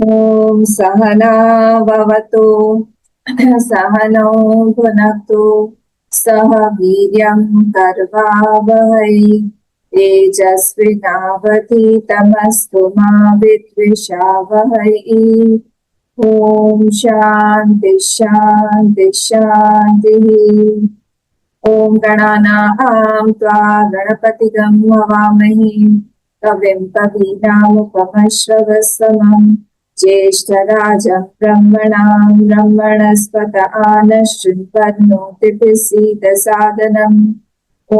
ॐ सहना भवतु सहनौ भुनक्तु सह वीर्यं कर्वावहै तेजस्विनावधीतमस्तु मा विद्विषावहै। ॐ शान्ति शान्ति शान्तिः। ॐ गणानां त्वा गणपतिगं हवामहे कविं कवीनामुपमश्रवस्तमम् ज्येष्ठराजं ब्रह्मणां ब्रह्मणस्पत आनश्चिन्वन्नोतिभिः सीदसादनम्। ॐ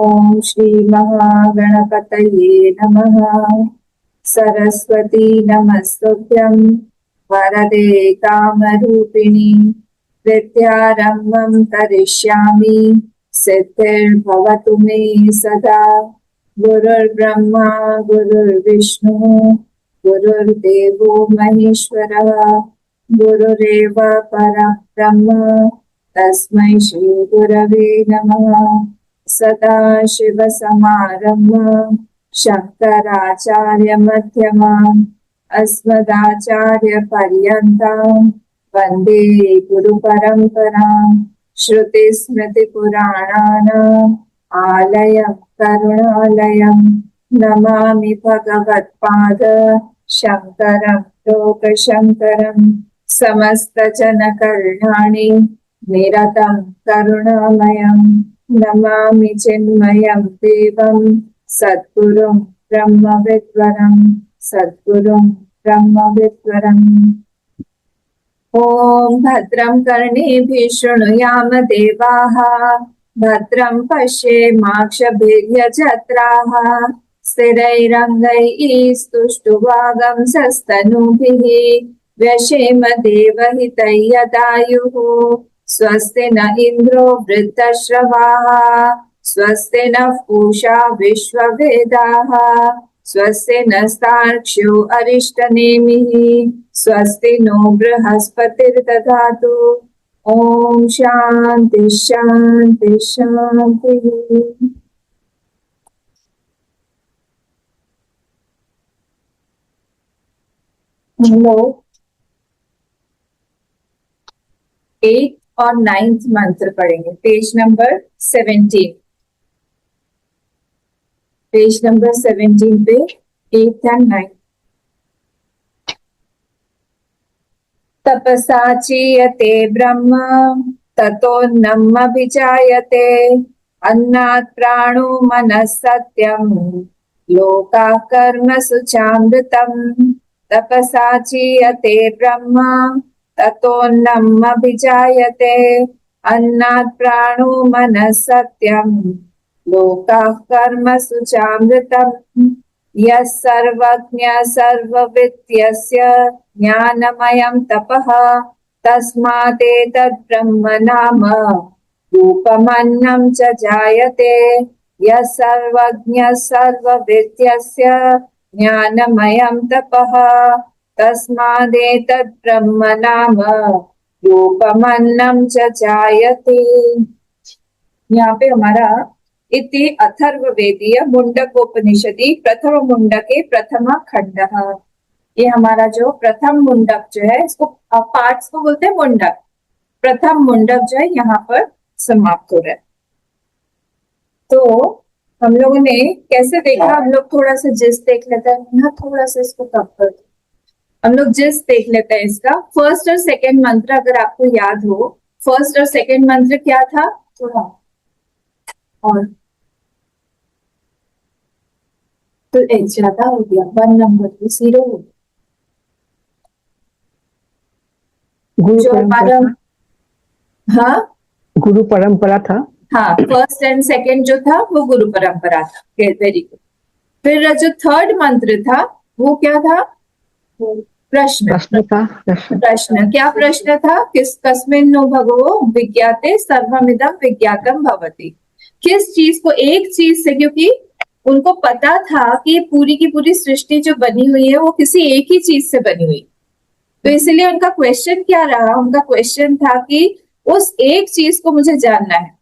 श्रीमहागणपतये नमः। सरस्वती नमस्तुभ्यं वरदे कामरूपिणि विद्यारम्भं करिष्यामि सिद्धिर्भवतु मे सदा। गुरुर्ब्रह्मा गुरुर्विष्णु गुरुर्देवो महेश्वरः गुरुरेव परब्रह्म तस्मै श्री गुरवे नमः। सदाशिवसमारम्भां शङ्कराचार्यमध्यमाम् अस्मदाचार्यपर्यन्तां वन्दे गुरुपरम्पराम्। श्रुतिस्मृतिपुराणानाम् आलयं करुणालयं नमामि भगवत्पाद शङ्करं लोकशङ्करं। समस्तजनकल्याणे निरतं करुणामयं नमामि चिन्मयं देवं सद्गुरुं ब्रह्मविद्वरं सद्गुरुं ब्रह्मविद्वरम्। ॐ भद्रं कर्णेभिः शृणुयाम देवाः भद्रं पश्येमाक्षभिर्यजत्राः स्थिरैरङ्गैः स्तुष्टुवागंसस्तनूभिः व्यशेम देवहितं यदायुः। स्वस्ति न इन्द्रो वृद्धश्रवाः स्वस्ति नः पूषा विश्ववेदाः स्वस्ति नस्तार्क्ष्यो अरिष्टनेमिः स्वस्ति नो बृहस्पतिर्दधातु। ॐ शान्ति शान्ति शान्तिः। हम लोग 8th और 9th मंत्र पढ़ेंगे। पेज नंबर 17 पे 8th and 9th। तपसा चीयते ब्रह्म ततोऽन्नम् अभिजायते अन्नात् प्राणो मनः सत्यं लोकाः कर्मसु चामृतम्। तपसा चीयते ब्रह्म ततोऽन्नम् अभिजायते अन्नात् प्राणो मनः सत्यं लोकाः कर्मसु चामृतम्। यः सर्वज्ञः सर्वविद्यस्य ज्ञानमयं तपः तस्मादेतद् ब्रह्म नाम रूपमन्नं च जायते। यः सर्वज्ञः सर्वविद्यस्य ज्ञानमयं तपः तस्मादेतद् ब्रह्म नाम रूपमन्नं च जायते। यहाँ पे हमारा इति अथर्ववेदीय मुंडकोपनिषदि प्रथम मुंडके प्रथम खंडः। ये हमारा जो प्रथम मुंडक जो है इसको पार्ट्स को बोलते हैं मुंडक। प्रथम मुंडक जो है यहाँ पर समाप्त हो रहा है। तो हम लोगों ने कैसे देखा, हम लोग थोड़ा सा जिस देख लेते हैं, यहाँ थोड़ा सा इसको कम कर दो। हम लोग जिस देख लेते हैं इसका। फर्स्ट और सेकेंड मंत्र अगर आपको याद हो, फर्स्ट और सेकेंड मंत्र क्या था, थोड़ा और तो एक ज्यादा हो गया, 1 नंबर पे 0 हो गया। गुरु परंपरा था। हाँ, फर्स्ट एंड सेकेंड जो था वो गुरु परंपरा था। Very good. फिर जो थर्ड मंत्र था वो क्या था, प्रश्न था। प्रश्न क्या प्रश्न था, कस्मिन् नो भगवो विज्ञाते सर्वमिदं विज्ञातम भवति। किस चीज को, एक चीज से, क्योंकि उनको पता था कि पूरी की पूरी सृष्टि जो बनी हुई है वो किसी एक ही चीज से बनी हुई, तो इसलिए उनका क्वेश्चन क्या रहा, उनका क्वेश्चन था कि उस एक चीज को मुझे जानना है।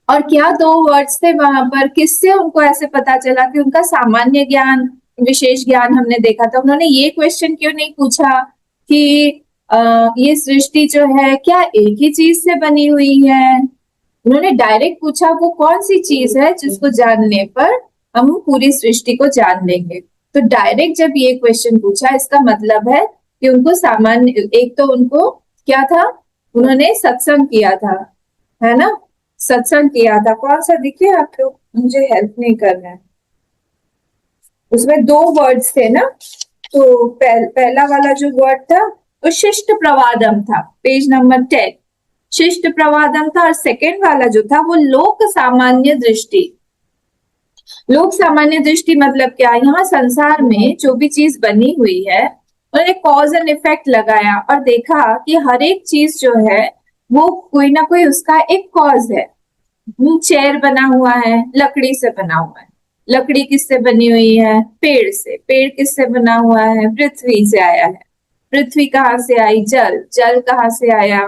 और क्या 2 वर्ड्स थे वहां पर, किससे उनको ऐसे पता चला कि उनका सामान्य ज्ञान विशेष ज्ञान हमने देखा था, उन्होंने ये क्वेश्चन क्यों नहीं पूछा कि ये सृष्टि जो है क्या एक ही चीज से बनी हुई है। उन्होंने डायरेक्ट पूछा वो कौन सी चीज है जिसको जानने पर हम पूरी सृष्टि को जान लेंगे। तो डायरेक्ट जब ये क्वेश्चन पूछा, इसका मतलब है कि उनको सामान्य, एक तो उनको क्या था, उन्होंने सत्संग किया था, है ना, सत्संग किया था। कौन सा दिखे आप लोग, मुझे हेल्प नहीं कर रहे हैं। उसमें 2 वर्ड्स थे ना, तो पहला वाला जो वर्ड था तो शिष्ट प्रवादम था, पेज नंबर 10 शिष्ट प्रवादम था। और सेकेंड वाला जो था वो लोक सामान्य दृष्टि। लोक सामान्य दृष्टि मतलब क्या, यहाँ संसार में जो भी चीज बनी हुई है उन्होंने कॉज एंड इफेक्ट लगाया और देखा कि हर एक चीज जो है वो कोई ना कोई उसका एक कॉज है। चेयर बना हुआ है, लकड़ी से बना हुआ है। लकड़ी किससे बनी हुई है, पेड़ से। पेड़ किससे बना हुआ है, पृथ्वी से आया है। पृथ्वी कहाँ से आई, जल। जल कहाँ से आया,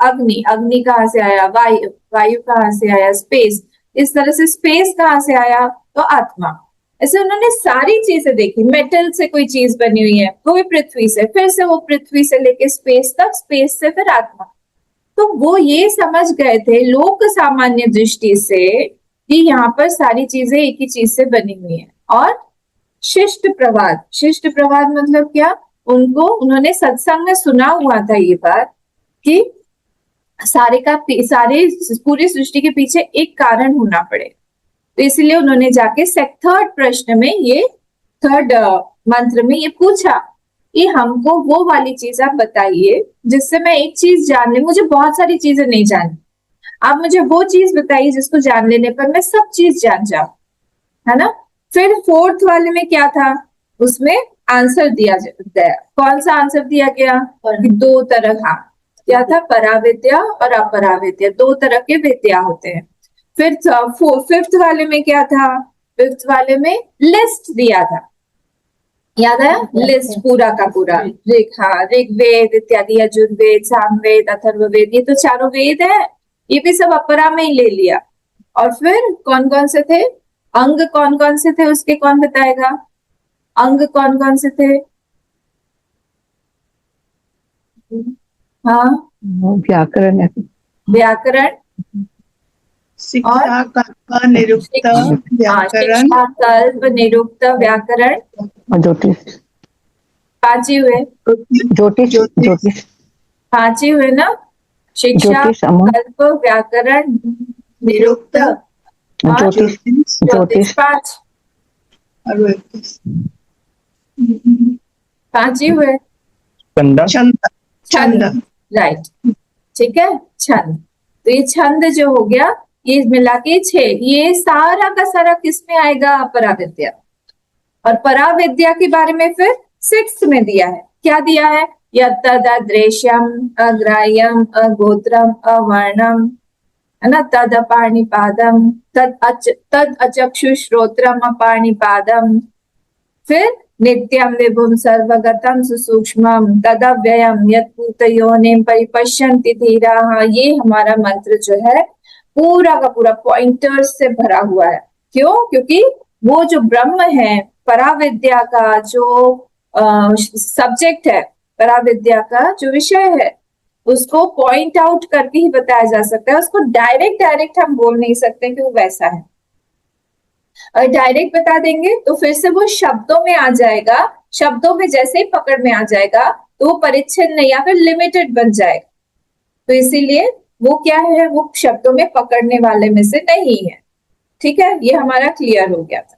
अग्नि। अग्नि कहाँ से आया, वायु। वायु कहाँ से आया, स्पेस। इस तरह से स्पेस कहाँ से आया, तो आत्मा। ऐसे उन्होंने सारी चीजें देखी। मेटल से कोई चीज बनी हुई है, वो भी पृथ्वी से, फिर से वो पृथ्वी से लेके स्पेस तक, स्पेस से फिर आत्मा। तो वो ये समझ गए थे लोक सामान्य दृष्टि से कि यहाँ पर सारी चीजें एक ही चीज से बनी हुई है। और शिष्ट प्रवाद, शिष्ट प्रवाद मतलब क्या, उन्होंने सत्संग में सुना हुआ था ये बात कि सारे पूरी सृष्टि के पीछे एक कारण होना पड़े। तो इसलिए उन्होंने जाके थर्ड प्रश्न में, ये थर्ड मंत्र में ये पूछा कि हमको वो वाली चीज आप बताइए जिससे मैं एक चीज जान ले। मुझे बहुत सारी चीजें नहीं जाननी, आप मुझे वो चीज बताइए जिसको जान लेने पर मैं सब चीज जान जाऊं, है ना। फिर फोर्थ वाले में क्या था, उसमें आंसर दिया गया। कौन सा आंसर दिया गया, 2 तरह, हाँ क्या था, पराविद्या और अपराविद्या, 2 तरह के विद्या होते हैं। फिर फिफ्थ वाले में क्या था, फिफ्थ वाले में लिस्ट दिया था, याद है, लिस्ट पूरा का पूरा। ऋग्वेद इत्यादि, यजुर्वेद, सामवेद, अथर्ववेद, ये तो चारों वेद है, ये भी सब अपरा में ही ले लिया। और फिर कौन कौन से थे, अंग कौन कौन से थे उसके, कौन बताएगा, अंग कौन कौन से थे। हाँ, व्याकरण है, व्याकरण, शिक्षा, कल्प, निरुक्त, व्याकरण, शिक्षा, कल्प, निरुक्त, व्याकरण और ज्योतिष। 5 ही हुए, ज्योतिष 5 ही हुए ना, शिक्षा, कल्प, व्याकरण, निरुक्त, ज्योतिष 5 ही हुए। छंद, राइट, ठीक है, छंद। तो ये छंद जो हो गया, ये मिला के 6, ये सारा का सारा किस में आएगा, पराविद्या। और पराविद्या के बारे में फिर 6th में दिया है, क्या दिया है, यद्दृश्यम अग्राह्यम अगोत्रम अवर्णम, है ना, तद अपाणिपादम, तद अचक्षुश्रोत्रम अपाणिपादम। फिर नित्यम विभुम सर्वगतम सुसूक्ष्मम तदव्ययम यत्पूतयोनिम परिपश्यन्ति धीराः। ये हमारा मंत्र जो है पूरा का पूरा पॉइंटर्स से भरा हुआ है। क्यों, क्योंकि वो जो ब्रह्म है, पराविद्या का जो सब्जेक्ट है, पराविद्या का जो विषय है, उसको पॉइंट आउट करके ही बताया जा सकता है। उसको डायरेक्ट हम बोल नहीं सकते कि वो वैसा है। और डायरेक्ट बता देंगे तो फिर से वो शब्दों में आ जाएगा, शब्दों में जैसे ही पकड़ में आ जाएगा तो वो परिच्छिन्न या फिर लिमिटेड बन जाएगा। तो इसीलिए वो क्या है, वो शब्दों में पकड़ने वाले में से नहीं है। ठीक है, ये हमारा क्लियर हो गया था।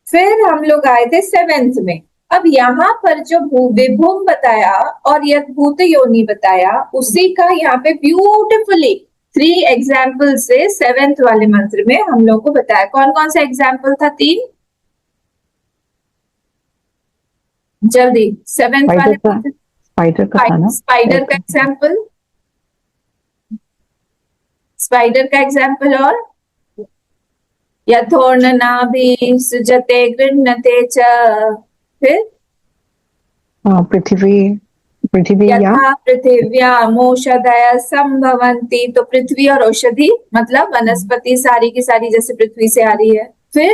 फिर हम लोग आए थे 7th में। अब यहाँ पर जो विभुम बताया और यद्भूत योनि बताया, उसी का यहाँ पे ब्यूटिफुली 3 एग्जाम्पल से 7th वाले मंत्र में हम लोग को बताया। कौन कौन सा एग्जाम्पल था, 3, जल्दी। 7th वाले स्पाइडर का एग्जाम्पल, स्पाइडर का एग्जाम्पल, और यथोर्न नाभि सुजते गृह्णते च, फिर पृथ्वी यथा पृथिव्यामौषधयः संभवन्ति। तो पृथ्वी और औषधि मतलब वनस्पति सारी की सारी जैसे पृथ्वी से आ रही है। फिर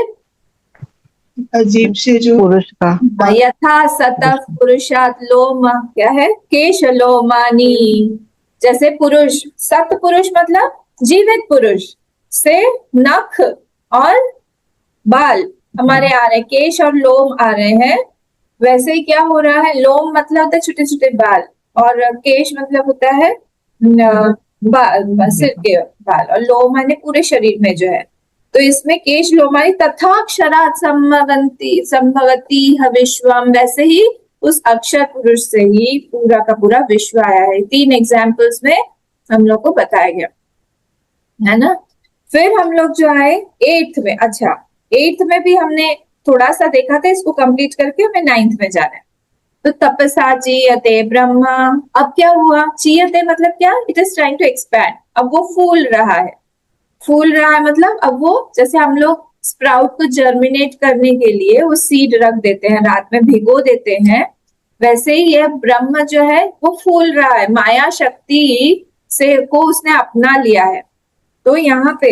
अजीब से जो पुरुष का यथा सतः पुरुषात् लोम, क्या है, केश लोमानी। जैसे पुरुष, सत पुरुष मतलब जीवित पुरुष से नख और बाल हमारे आ रहे हैं, केश और लोम आ रहे हैं। वैसे ही क्या हो रहा है, लोम मतलब होता है छोटे छोटे बाल, और केश मतलब होता है सिर के बाल, और लोम माने पूरे शरीर में जो है। तो इसमें केश लोमानी तथा अक्षरात् संभवती विश्वम, वैसे ही उस अक्षर पुरुष से ही पूरा का पूरा विश्व आया है। 3 एग्जाम्पल्स में हम लोग को बताया गया है ना। फिर हम लोग जो आए 8th में। अच्छा, 8th में भी हमने थोड़ा सा देखा था, इसको कंप्लीट करके हमें 9th में जाना है। तो तपसा चीयते ब्रह्मा, अब क्या हुआ, चीयते मतलब क्या, it is trying to expand. अब वो फूल रहा है, फूल रहा है मतलब अब वो, जैसे हम लोग स्प्राउट को जर्मिनेट करने के लिए वो सीड रख देते हैं, रात में भिगो देते हैं, वैसे ही यह ब्रह्म जो है वो फूल रहा है, माया शक्ति से को उसने अपना लिया है। तो यहाँ पे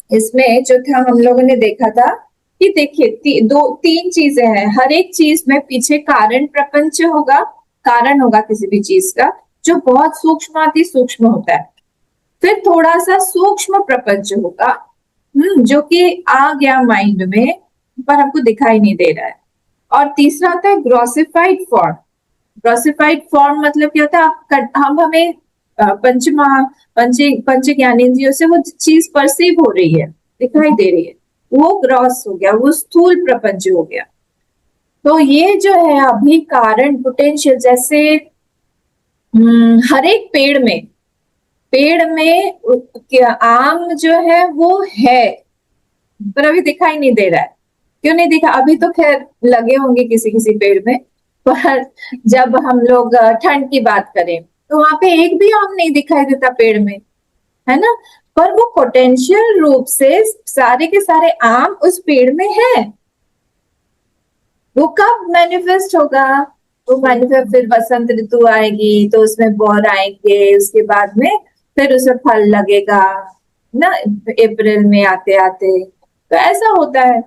इसमें जो था हम लोगों ने देखा था कि देखिए 3 चीजें हैं, हर एक चीज में पीछे कारण प्रपंच होगा, कारण होगा किसी भी चीज का जो बहुत सूक्ष्म अति सूक्ष्म होता है। फिर थोड़ा सा सूक्ष्म प्रपंच होगा जो कि आ गया माइंड में पर हमको दिखाई नहीं दे रहा है। और तीसरा होता है ग्रॉसिफाइड फॉर्म। ग्रॉसिफाइड फॉर्म मतलब क्या होता है, हम हमें पंच ज्ञानेंद्रियों से वो चीज परसीव हो रही है, दिखाई दे रही है, वो ग्रॉस हो गया, वो स्थूल प्रपंच हो गया। तो ये जो है अभी कारण पोटेंशियल, जैसे हर एक पेड़ में आम जो है वो है पर अभी दिखाई नहीं दे रहा है। क्यों नहीं दिखा, अभी तो खैर लगे होंगे किसी किसी पेड़ में, पर जब हम लोग ठंड की बात करें तो वहां पे एक भी आम नहीं दिखाई देता पेड़ में, है ना। पर वो पोटेंशियल रूप से सारे के सारे आम उस पेड़ में है। वो कब मैनिफेस्ट होगा, वो मैनिफेस्ट फिर बसंत ऋतु आएगी तो उसमें बौर आएंगे, उसके बाद में फिर उसमें फल लगेगा ना, अप्रैल में आते आते, तो ऐसा होता है।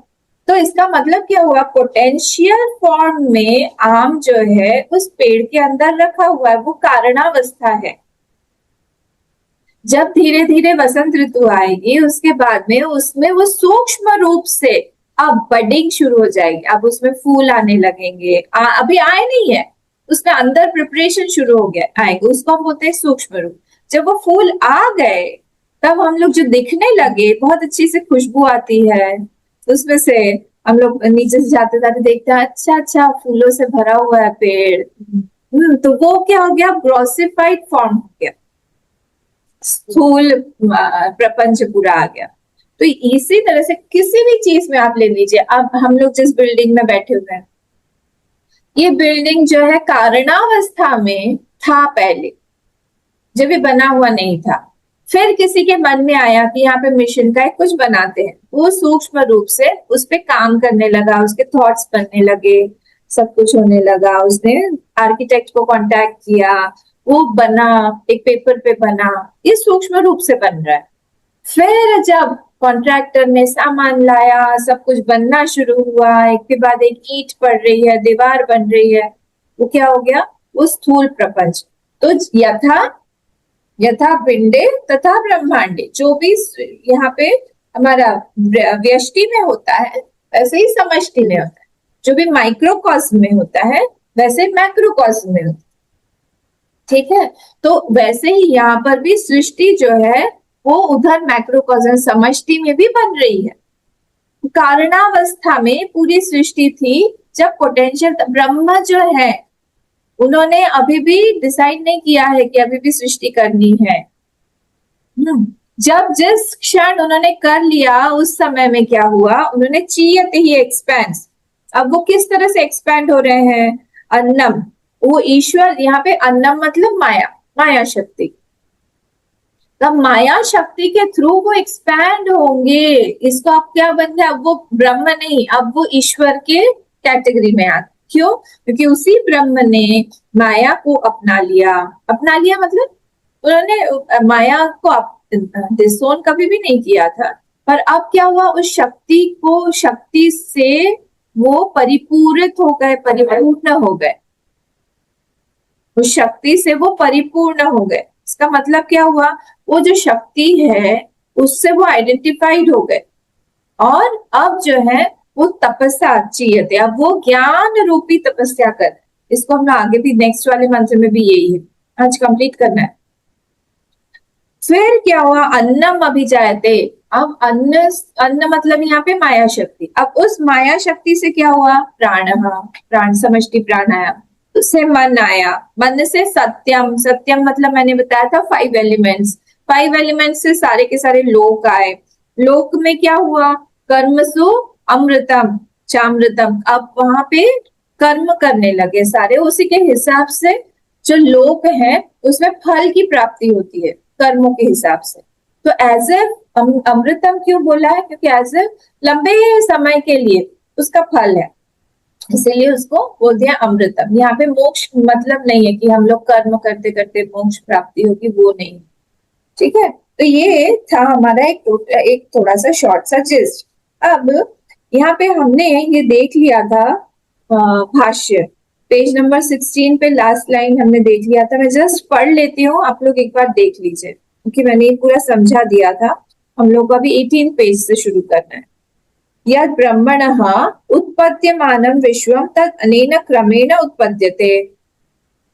तो इसका मतलब क्या हुआ, पोटेंशियल फॉर्म में आम जो है उस पेड़ के अंदर रखा हुआ है, वो कारणावस्था है। जब धीरे धीरे वसंत ऋतु आएगी उसके बाद में उसमें वो सूक्ष्म रूप से अब बडिंग शुरू हो जाएगी, अब उसमें फूल आने लगेंगे, अभी आए नहीं है, उसमें अंदर प्रिपरेशन शुरू हो गया, आएंगे, उसको हम बोलते हैं सूक्ष्म रूप। जब वो फूल आ गए तब हम लोग जो दिखने लगे, बहुत अच्छी से खुशबू आती है उसमें से, हम लोग नीचे से जाते जाते देखते हैं अच्छा अच्छा फूलों से भरा हुआ है पेड़, तो वो क्या हो गया, ग्रॉसिफाइड फॉर्म हो गया, स्थूल प्रपंच पूरा आ गया। तो इसी तरह से किसी भी चीज में आप ले लीजिए, अब हम लोग जिस बिल्डिंग में बैठे हुए हैं, ये बिल्डिंग जो है कारणावस्था में था पहले, जब ये बना हुआ नहीं था। फिर किसी के मन में आया कि यहाँ पे मिशन का कुछ बनाते हैं, वो सूक्ष्म रूप से उस पे काम करने लगा, उसके थॉट्स बनने लगे, सब कुछ होने लगा, उसने आर्किटेक्ट को कांटेक्ट किया, वो बना, एक पेपर पे बना, ये सूक्ष्म रूप से बन रहा है। फिर जब कॉन्ट्रैक्टर ने सामान लाया, सब कुछ बनना शुरू हुआ, एक के बाद एक ईंट पड़ रही है, दीवार बन रही है, वो क्या हो गया, वो स्थूल प्रपंच। तो यथा पिंडे तथा ब्रह्मांडे, जो भी यहाँ पे हमारा व्यष्टि में होता है वैसे ही समष्टि में होता है, जो भी माइक्रोकॉस्म में होता है वैसे मैक्रोकॉस्म में होता है, ठीक है। तो वैसे ही यहाँ पर भी सृष्टि जो है वो उधर मैक्रोकॉस्म समष्टि में भी बन रही है। कारणावस्था में पूरी सृष्टि थी, जब पोटेंशियल ब्रह्मा जो है उन्होंने अभी भी डिसाइड नहीं किया है कि अभी भी सृष्टि करनी है। जब जिस क्षण उन्होंने कर लिया उस समय में क्या हुआ, उन्होंने चीयत ही एक्सपेंस। अब वो किस तरह से एक्सपैंड हो रहे हैं, अन्नम, वो ईश्वर, यहाँ पे अन्नम मतलब माया, माया शक्ति, तब माया शक्ति के थ्रू वो एक्सपैंड होंगे। इसको अब क्या बन गया, अब वो ब्रह्म नहीं, अब वो ईश्वर के कैटेगरी में आ। क्यों, क्योंकि उसी ब्रह्म ने माया को अपना लिया। अपना लिया मतलब उन्होंने माया को डिसोन कभी भी नहीं किया था, पर अब क्या हुआ, उस शक्ति से वो परिपूरित हो गए, परिपूर्ण हो गए, उस शक्ति से वो परिपूर्ण हो गए। इसका मतलब क्या हुआ, वो जो शक्ति है उससे वो आइडेंटिफाइड हो गए, और अब जो है वो तपस्या चाहिए, अब वो ज्ञान रूपी तपस्या कर। इसको हम आगे भी नेक्स्ट वाले मंत्र में भी यही है, आज कंप्लीट करना है। फिर क्या हुआ, अन्नम अभिजायते। अब अन्न मतलब यहाँ पे माया शक्ति। अब उस माया शक्ति से क्या हुआ, प्राण समष्टि प्राण आया, उससे मन आया, मन से सत्यम, सत्यम मतलब मैंने बताया था 5 एलिमेंट्स, 5 एलिमेंट्स से सारे के सारे लोक आए। लोक में क्या हुआ, कर्मसु अमृतम चामृतम। अब वहां पे कर्म करने लगे सारे, उसी के हिसाब से जो लोक है उसमें फल की प्राप्ति होती है कर्मों के हिसाब से। तो एज ए अमृतम क्यों बोला है, क्योंकि एज ए लंबे समय के लिए उसका फल है, इसीलिए उसको बोल दिया अमृतम। यहाँ पे मोक्ष मतलब नहीं है कि हम लोग कर्म करते करते मोक्ष प्राप्ति होगी, वो नहीं, ठीक है। तो ये था हमारा एक थोड़ा सा शॉर्ट सा जिस्ट। अब यहाँ पे हमने ये देख लिया था भाष्य, पेज नंबर 16 पे लास्ट लाइन हमने देख लिया था। मैं जस्ट पढ़ लेती हूँ, आप लोग एक बार देख लीजिए, क्योंकि मैंने पूरा समझा दिया था। हम लोग को अभी 18 पेज से शुरू करना है। यद ब्रह्मणः उत्पद्यमानं विश्वं तद अनेन क्रमेण उत्पद्यते।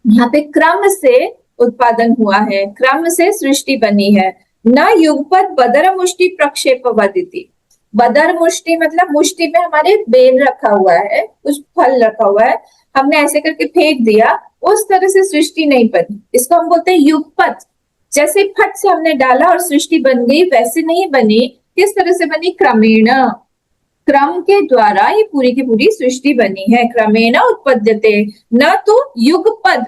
यहाँ पे क्रम से उत्पादन हुआ है, क्रम से सृष्टि बनी है। न युगपत बदर मुष्टि प्रक्षेपवद इति। बदर मुष्टि मतलब मुष्टि में हमारे बेल रखा हुआ है, कुछ फल रखा हुआ है, हमने ऐसे करके फेंक दिया, उस तरह से सृष्टि नहीं बनी। इसको हम बोलते हैं युगपत। जैसे फट से हमने डाला और सृष्टि बन गई, वैसे नहीं बनी। किस तरह से बनी, क्रमेण, क्रम के द्वारा ये पूरी की पूरी सृष्टि बनी है। क्रमेण उत्पद्यते, न तो युगपद,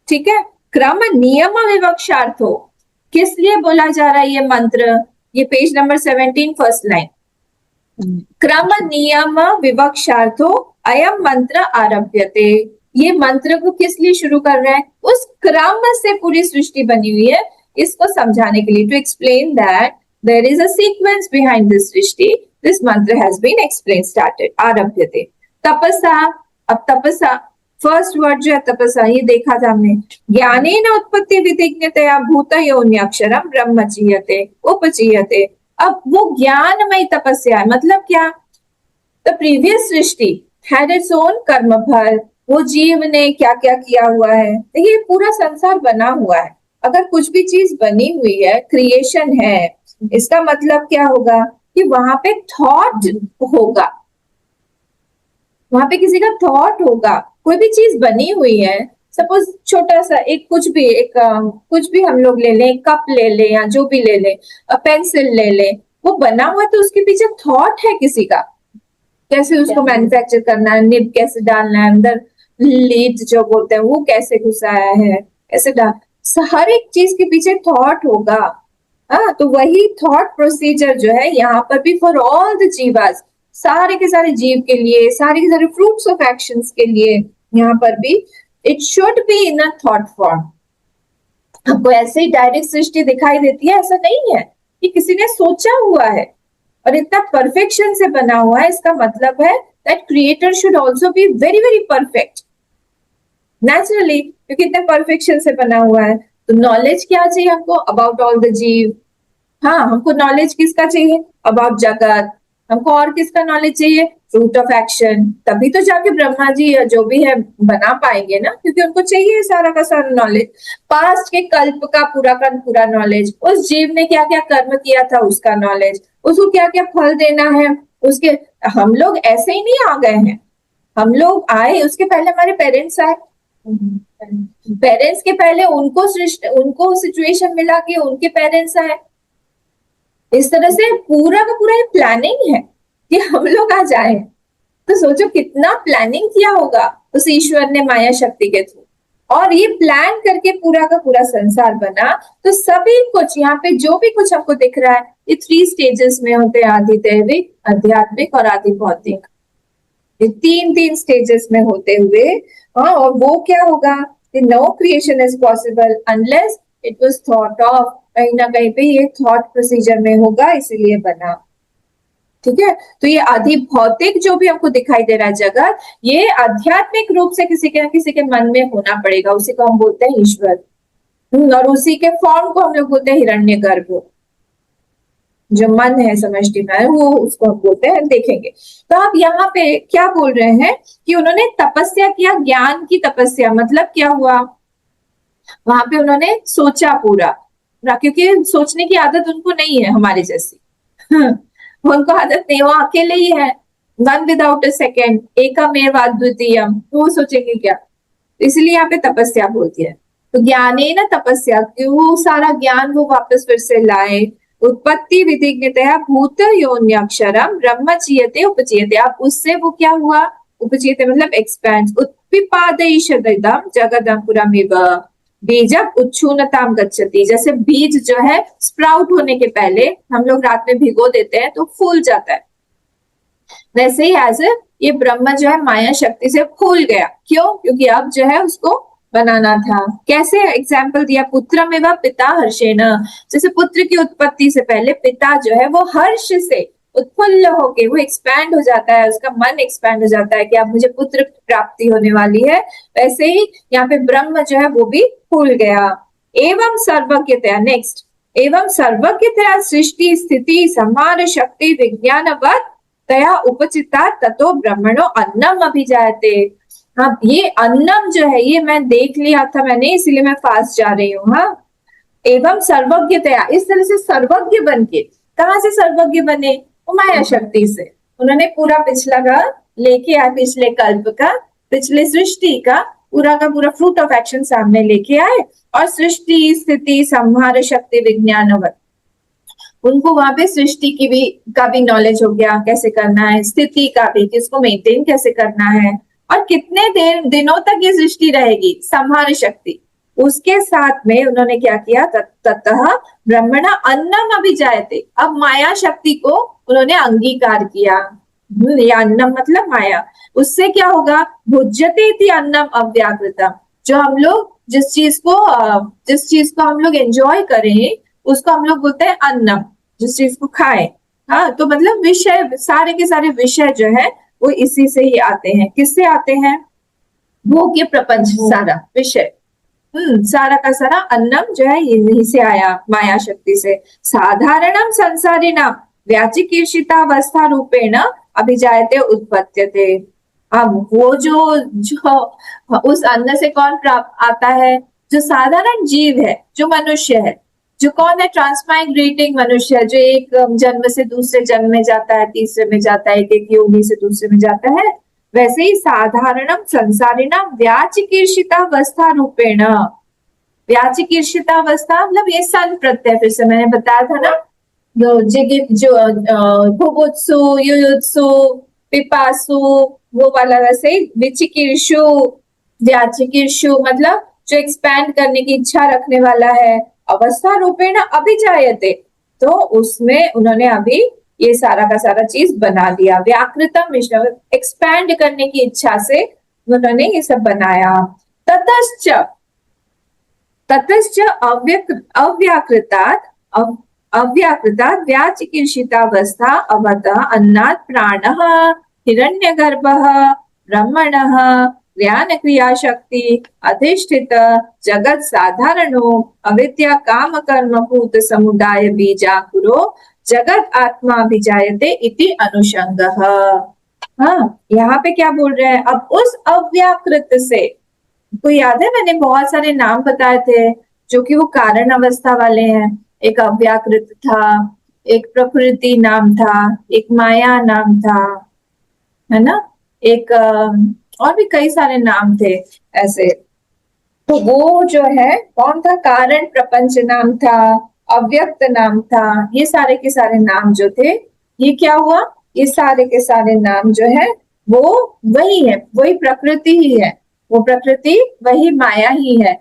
ठीक है। क्रम नियम विवक्षार्थो, किस लिए बोला जा रहा है ये मंत्र, ये पेज नंबर 17 फर्स्ट लाइन। क्रम नियम विवक्षार्थो अयम मंत्र आरभ्यते। ये मंत्र को किस लिए शुरू कर रहे हैं, उस क्रम से पूरी सृष्टि बनी हुई है, इसको समझाने के लिए। To explain that there is a sequence behind this सृष्टि, this mantra has been explain started. आरभ्यते तपसा। अब तपसा फर्स्ट वर्ड जो है तपसा, ये देखा था हमने। ज्ञानेन उत्पत्ति विधिज्ञतया भूतयोन्यक्षरम ब्रह्मचीयते उपचीयते। अब वो ज्ञानमय तपस्या है, मतलब क्या, the previous Srishti had its own कर्म फल। वो जीव ने क्या क्या किया हुआ है, तो ये पूरा संसार बना हुआ है। अगर कुछ भी चीज बनी हुई है, क्रिएशन है, इसका मतलब क्या होगा कि वहां पे थॉट होगा, वहां पे किसी का थॉट होगा। कोई भी चीज बनी हुई है, सपोज छोटा सा एक कुछ भी हम लोग ले लें, कप ले लें या जो भी ले लें, पेंसिल ले लें, वो बना हुआ तो उसके पीछे थॉट है किसी का, कैसे उसको मैन्युफैक्चर करना है, निब कैसे डालना है, अंदर लीड जो बोलते हैं वो कैसे घुसाया है, कैसे हर एक चीज के पीछे थॉट होगा। हाँ, तो वही थॉट प्रोसीजर जो है यहाँ पर भी फॉर ऑल द जीवास, सारे के सारे जीव के लिए, सारे के सारे फ्रूट्स ऑफ एक्शंस के लिए, यहाँ पर भी it should be in a thought form. आपको ऐसे ही डायरेक्ट सृष्टि दिखाई देती है, ऐसा नहीं है कि किसी ने सोचा हुआ है और इतना परफेक्शन से बना हुआ है। इसका मतलब है that creator should also be very very perfect naturally, क्योंकि इतने परफेक्शन से बना हुआ है। तो नॉलेज क्या चाहिए हमको, अबाउट ऑल द जीव। हाँ, हमको नॉलेज किसका चाहिए, अबाउट जगत। हमको और किसका नॉलेज चाहिए, फ्रूट ऑफ एक्शन। तभी तो जाके ब्रह्मा जी या जो भी है बना पाएंगे ना, क्योंकि उनको चाहिए सारा का सारा नॉलेज, पास्ट के कल्प का पूरा नॉलेज, उस जीव ने क्या क्या कर्म किया था उसका नॉलेज, उसको क्या क्या फल देना है उसके। हम लोग ऐसे ही नहीं आ गए हैं, हम लोग आए, उसके पहले हमारे पेरेंट्स आए, पेरेंट्स के पहले उनको सिचुएशन मिला कि उनके पेरेंट्स आए। इस तरह से पूरा का पूरा प्लानिंग है कि हम लोग आ जाए। तो सोचो कितना प्लानिंग किया होगा उस ईश्वर ने माया शक्ति के थ्रू, और ये प्लान करके पूरा का पूरा संसार बना। तो सभी कुछ यहाँ पे जो भी कुछ हमको दिख रहा है, ये 3 स्टेजेस में होते हैं, आदि दैविक, आध्यात्मिक और आदि भौतिक। ये 3 स्टेजेस में होते हुए, हाँ, और वो क्या होगा, no creation is possible unless it was thought of कहीं ना कहीं पे ये थॉट प्रोसीजर में होगा, इसीलिए बना। ठीक है, तो ये आदि भौतिक जो भी हमको दिखाई दे रहा है जगत, ये आध्यात्मिक रूप से किसी के न किसी के मन में होना पड़ेगा, उसी को हम बोलते हैं ईश्वर। और उसी के फॉर्म को हम लोग बोलते हैं हिरण्यगर्भ। जो मन है समष्टि में, वो उसको हम बोलते हैं, देखेंगे। तो आप यहाँ पे क्या बोल रहे हैं कि उन्होंने तपस्या किया, ज्ञान की तपस्या, मतलब क्या हुआ, वहां पे उन्होंने सोचा पूरा, क्योंकि सोचने की आदत उनको नहीं है हमारे जैसी। उनको आदत नहीं, वो अकेले ही है, वन विदाउट अ सेकेंड, एकमेव अद्वितीयम, तो वो सोचेंगे क्या, इसलिए यहाँ पे तपस्या बोलती है। तो ज्ञाने न तपस्या, वो सारा ज्ञान वो वापस फिर से लाए। उत्पत्ति विधिज्ञतया भूत योन्यक्षरम ब्रह्मचीयते उपचीयते, अब उससे वो क्या हुआ, उपचीयते मतलब एक्सपेंड, उत्पिपादयिषदिदं जगदंकुरमिव बीजम उच्छूनताम गच्छति, जैसे बीज जो है स्प्राउट होने के पहले हम लोग रात में भिगो देते हैं तो फूल जाता है, वैसे ही एज ये ब्रह्म जो है माया शक्ति से फूल गया। क्यों? क्योंकि अब जो है उसको बनाना था। कैसे? एग्जाम्पल दिया, पुत्र में वह पिता हर्षेण, जैसे पुत्र की उत्पत्ति से पहले पिता जो है वो हर्ष से उत्फुल्ल होके वो एक्सपैंड हो जाता है, उसका मन एक्सपैंड हो जाता है कि अब मुझे पुत्र की प्राप्ति होने वाली है। वैसे ही यहाँ पे ब्रह्म जो है वो भी फूल गया। एवं सर्वज्ञतया, नेक्स्ट, एवं सर्वज्ञतया सृष्टि स्थिति संहार शक्ति विज्ञानवत् तया उपचिता ततो ब्रह्मणो अन्नम अभिजायते। हाँ, ये अन्नम जो है ये मैं देख लिया था मैंने, इसीलिए मैं फास्ट जा रही हूँ। हाँ, एवं सर्वज्ञतया, इस तरह से सर्वज्ञ बन के, कहाँ से सर्वज्ञ बने, वो माया शक्ति से। उन्होंने पूरा पिछला का लेके आए, पिछले कल्प का, पिछले सृष्टि का पूरा फ्रूट ऑफ एक्शन सामने लेके आए, और सृष्टि स्थिति संहार शक्ति विज्ञानवत्, उनको वहां पे सृष्टि का भी नॉलेज हो गया, कैसे करना है, स्थिति का भी, किसको मेंटेन कैसे करना है, और कितने दिनों तक ये सृष्टि रहेगी, संहार शक्ति। उसके साथ में उन्होंने क्या किया, ततः ब्रह्मणा अन्नम अभिजायते, अब माया शक्ति को उन्होंने अंगीकार किया। ये अन्नम मतलब माया, उससे क्या होगा, भुज्यते इति अन्नम अव्याकृतम, जो हम लोग जिस चीज को हम लोग एंजॉय करें उसको हम लोग बोलते हैं अन्नम, जिस चीज को खाएं। हाँ, तो मतलब विषय, सारे के सारे विषय जो है वो इसी से ही आते हैं। किससे आते हैं? भोग्य प्रपंच, सारा विषय, सारा का सारा अन्नम जो है यहीं से आया, माया शक्ति से। साधारणम संसारिणाम व्याचिकीर्षितावस्था रूपेण अभिजायते उत्पत्त्यते। अब वो जो उस अन्न से कौन प्राप्त आता है, जो साधारण जीव है, जो मनुष्य है, जो कौन है, ट्रांसमाइग्रेटिंग मनुष्य, जो एक जन्म से दूसरे जन्म में जाता है, तीसरे में जाता है, एक योनि से दूसरे में जाता है, वैसे ही साधारणम संसारिणाम व्याचिकीर्षितावस्था रूपेण, व्याचिकीर्षितावस्था मतलब ये सन प्रत्यय, फिर से मैंने बताया था ना, जो भुभुत्सु युयुत्सु पिपासु वो वाला, वैसे ही विचिकीर्षु व्याचिकीर्षु मतलब जो एक्सपैंड करने की इच्छा रखने वाला है। अवस्था रूपेण अभिजायते, तो उसमें उन्होंने अभी ये सारा का सारा चीज बना दिया। व्याकृतम विष्णु, एक्सपैंड करने की इच्छा से उन्होंने ये सब बनाया। ततश्च अव्याकृतात् व्याचिकीर्षितावस्था अवतः अन्नात् प्राणः हिरण्यगर्भः ब्रह्मणः ज्ञान क्रिया शक्ति अधिष्ठित जगत साधारणो अविद्या काम कर्म भूत समुदाय बीजाकुरो जगत आत्मा अभिजायते इति अनुषंगः। हाँ, यहाँ पे क्या बोल रहे हैं, अब उस अव्याकृत से, को याद है मैंने बहुत सारे नाम बताए थे जो कि वो कारण अवस्था वाले हैं। एक अव्याकृत था, एक प्रकृति नाम था, एक माया नाम था, है ना, एक और भी कई सारे नाम थे ऐसे। तो वो जो है कौन था, कारण प्रपंच नाम था, अव्यक्त नाम था, ये सारे के सारे नाम जो थे, ये क्या हुआ, ये सारे के सारे नाम जो है वो वही है, वही प्रकृति ही है, वो प्रकृति वही माया ही है।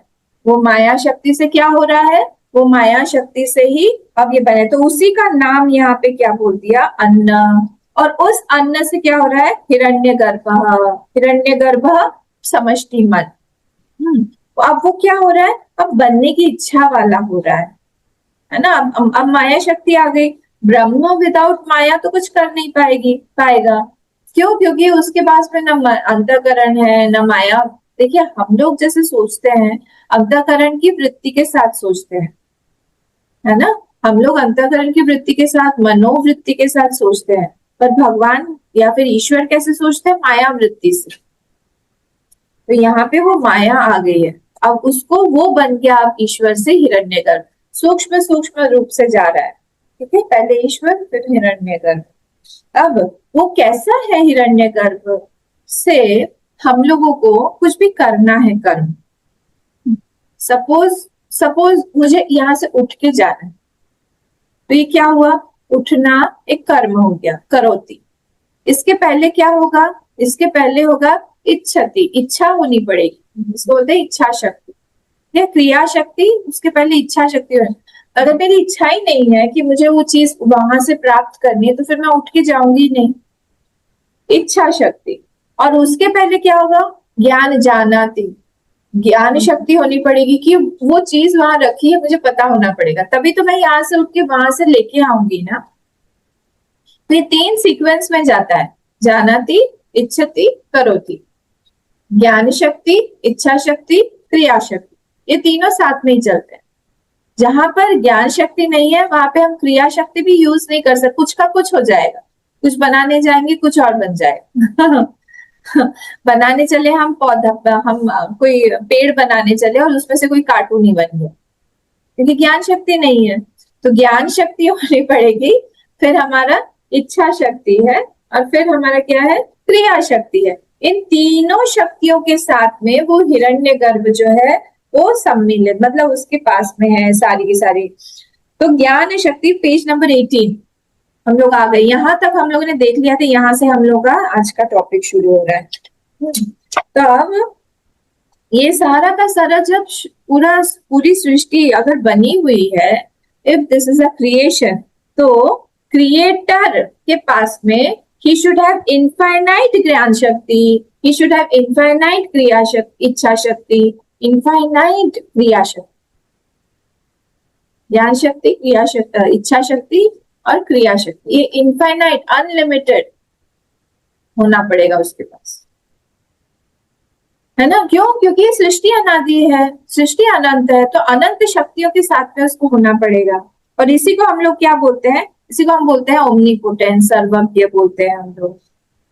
वो माया शक्ति से क्या हो रहा है, वो माया शक्ति से ही अब ये बने, तो उसी का नाम यहाँ पे क्या बोल दिया, अन्न। और उस अन्न से क्या हो रहा है, हिरण्यगर्भ समष्टि मन। अब वो क्या हो रहा है, अब बनने की इच्छा वाला हो रहा है। है ना। अब माया शक्ति आ गई, ब्रह्म विदाउट माया तो कुछ कर नहीं पाएगा। क्यों? क्योंकि उसके पास में न अंतःकरण है न माया। देखिए हम लोग जैसे सोचते हैं अंतःकरण की वृत्ति के साथ सोचते हैं, है ना। हम लोग अंतःकरण की वृत्ति के साथ, मनोवृत्ति के साथ सोचते हैं, पर भगवान या फिर ईश्वर कैसे सोचते हैं? माया वृत्ति से। तो यहाँ पे वो माया आ गई है, अब उसको वो बन गया अब ईश्वर से हिरण्यगर्भ, सूक्ष्म सूक्ष्म रूप से जा रहा है। ठीक है, पहले ईश्वर फिर हिरण्यगर्भ। अब वो कैसा है? हिरण्यगर्भ से हम लोगों को कुछ भी करना है कर्म। सपोज मुझे यहाँ से उठ के जाना है, तो ये क्या हुआ? उठना एक कर्म हो गया, करोति। इसके पहले क्या होगा? इसके पहले होगा इच्छति, इच्छा होनी पड़ेगी, इसको बोलते हैं इच्छा शक्ति या क्रिया शक्ति। उसके पहले इच्छा शक्ति है। अगर मेरी इच्छा ही नहीं है कि मुझे वो चीज वहां से प्राप्त करनी है, तो फिर मैं उठ के जाऊंगी नहीं। इच्छा शक्ति। और उसके पहले क्या होगा? ज्ञान जानाति, ज्ञान शक्ति होनी पड़ेगी कि वो चीज वहां रखी है, मुझे पता होना पड़ेगा, तभी तो मैं यहाँ से उठ के वहां से लेके आऊंगी ना। तो ये 3 सीक्वेंस में जाता है, जानाति, इच्छति, करोति। ज्ञान शक्ति, इच्छा शक्ति, क्रिया शक्ति, ये तीनों साथ में ही चलते हैं। जहां पर ज्ञान शक्ति नहीं है वहां पे हम क्रिया शक्ति भी यूज नहीं कर सकते, कुछ का कुछ हो जाएगा। कुछ बनाने जाएंगे कुछ और बन जाएगा। बनाने चले हम पौधा, हम कोई पेड़ बनाने चले और उसमें से कोई कार्टून ही बन गया, क्योंकि ज्ञान शक्ति नहीं है। तो ज्ञान शक्ति होनी पड़ेगी, फिर हमारा इच्छा शक्ति है, और फिर हमारा क्या है? क्रिया शक्ति है। इन तीनों शक्तियों के साथ में वो हिरण्यगर्भ जो है वो सम्मिलित, मतलब उसके पास में है सारी की सारी। तो ज्ञान शक्ति, पेज नंबर 18 हम लोग आ गए। यहां तक हम लोगों ने देख लिया था, यहाँ से हम लोग का आज का टॉपिक शुरू हो रहा है। तो अब ये सारा का सारा जब पूरी सृष्टि अगर बनी हुई है, if this is a creation, तो क्रिएटर के पास में he should have infinite ज्ञान शक्ति, he should have infinite क्रिया शक्ति, इच्छा शक्ति, infinite क्रिया शक्ति, ज्ञान शक्ति, क्रिया शक्ति, इच्छा शक्ति और क्रिया शक्ति। ये इनफाइनाइट, अनलिमिटेड होना पड़ेगा उसके पास, है ना। क्यों? क्योंकि ये सृष्टि अनादि है, सृष्टि अनंत है, तो अनंत शक्तियों के साथ में उसको होना पड़ेगा। और इसी को हम लोग क्या बोलते हैं? इसी को हम बोलते हैं ओमनीपोटेंट, सर्वज्ञ बोलते हैं हम लोग।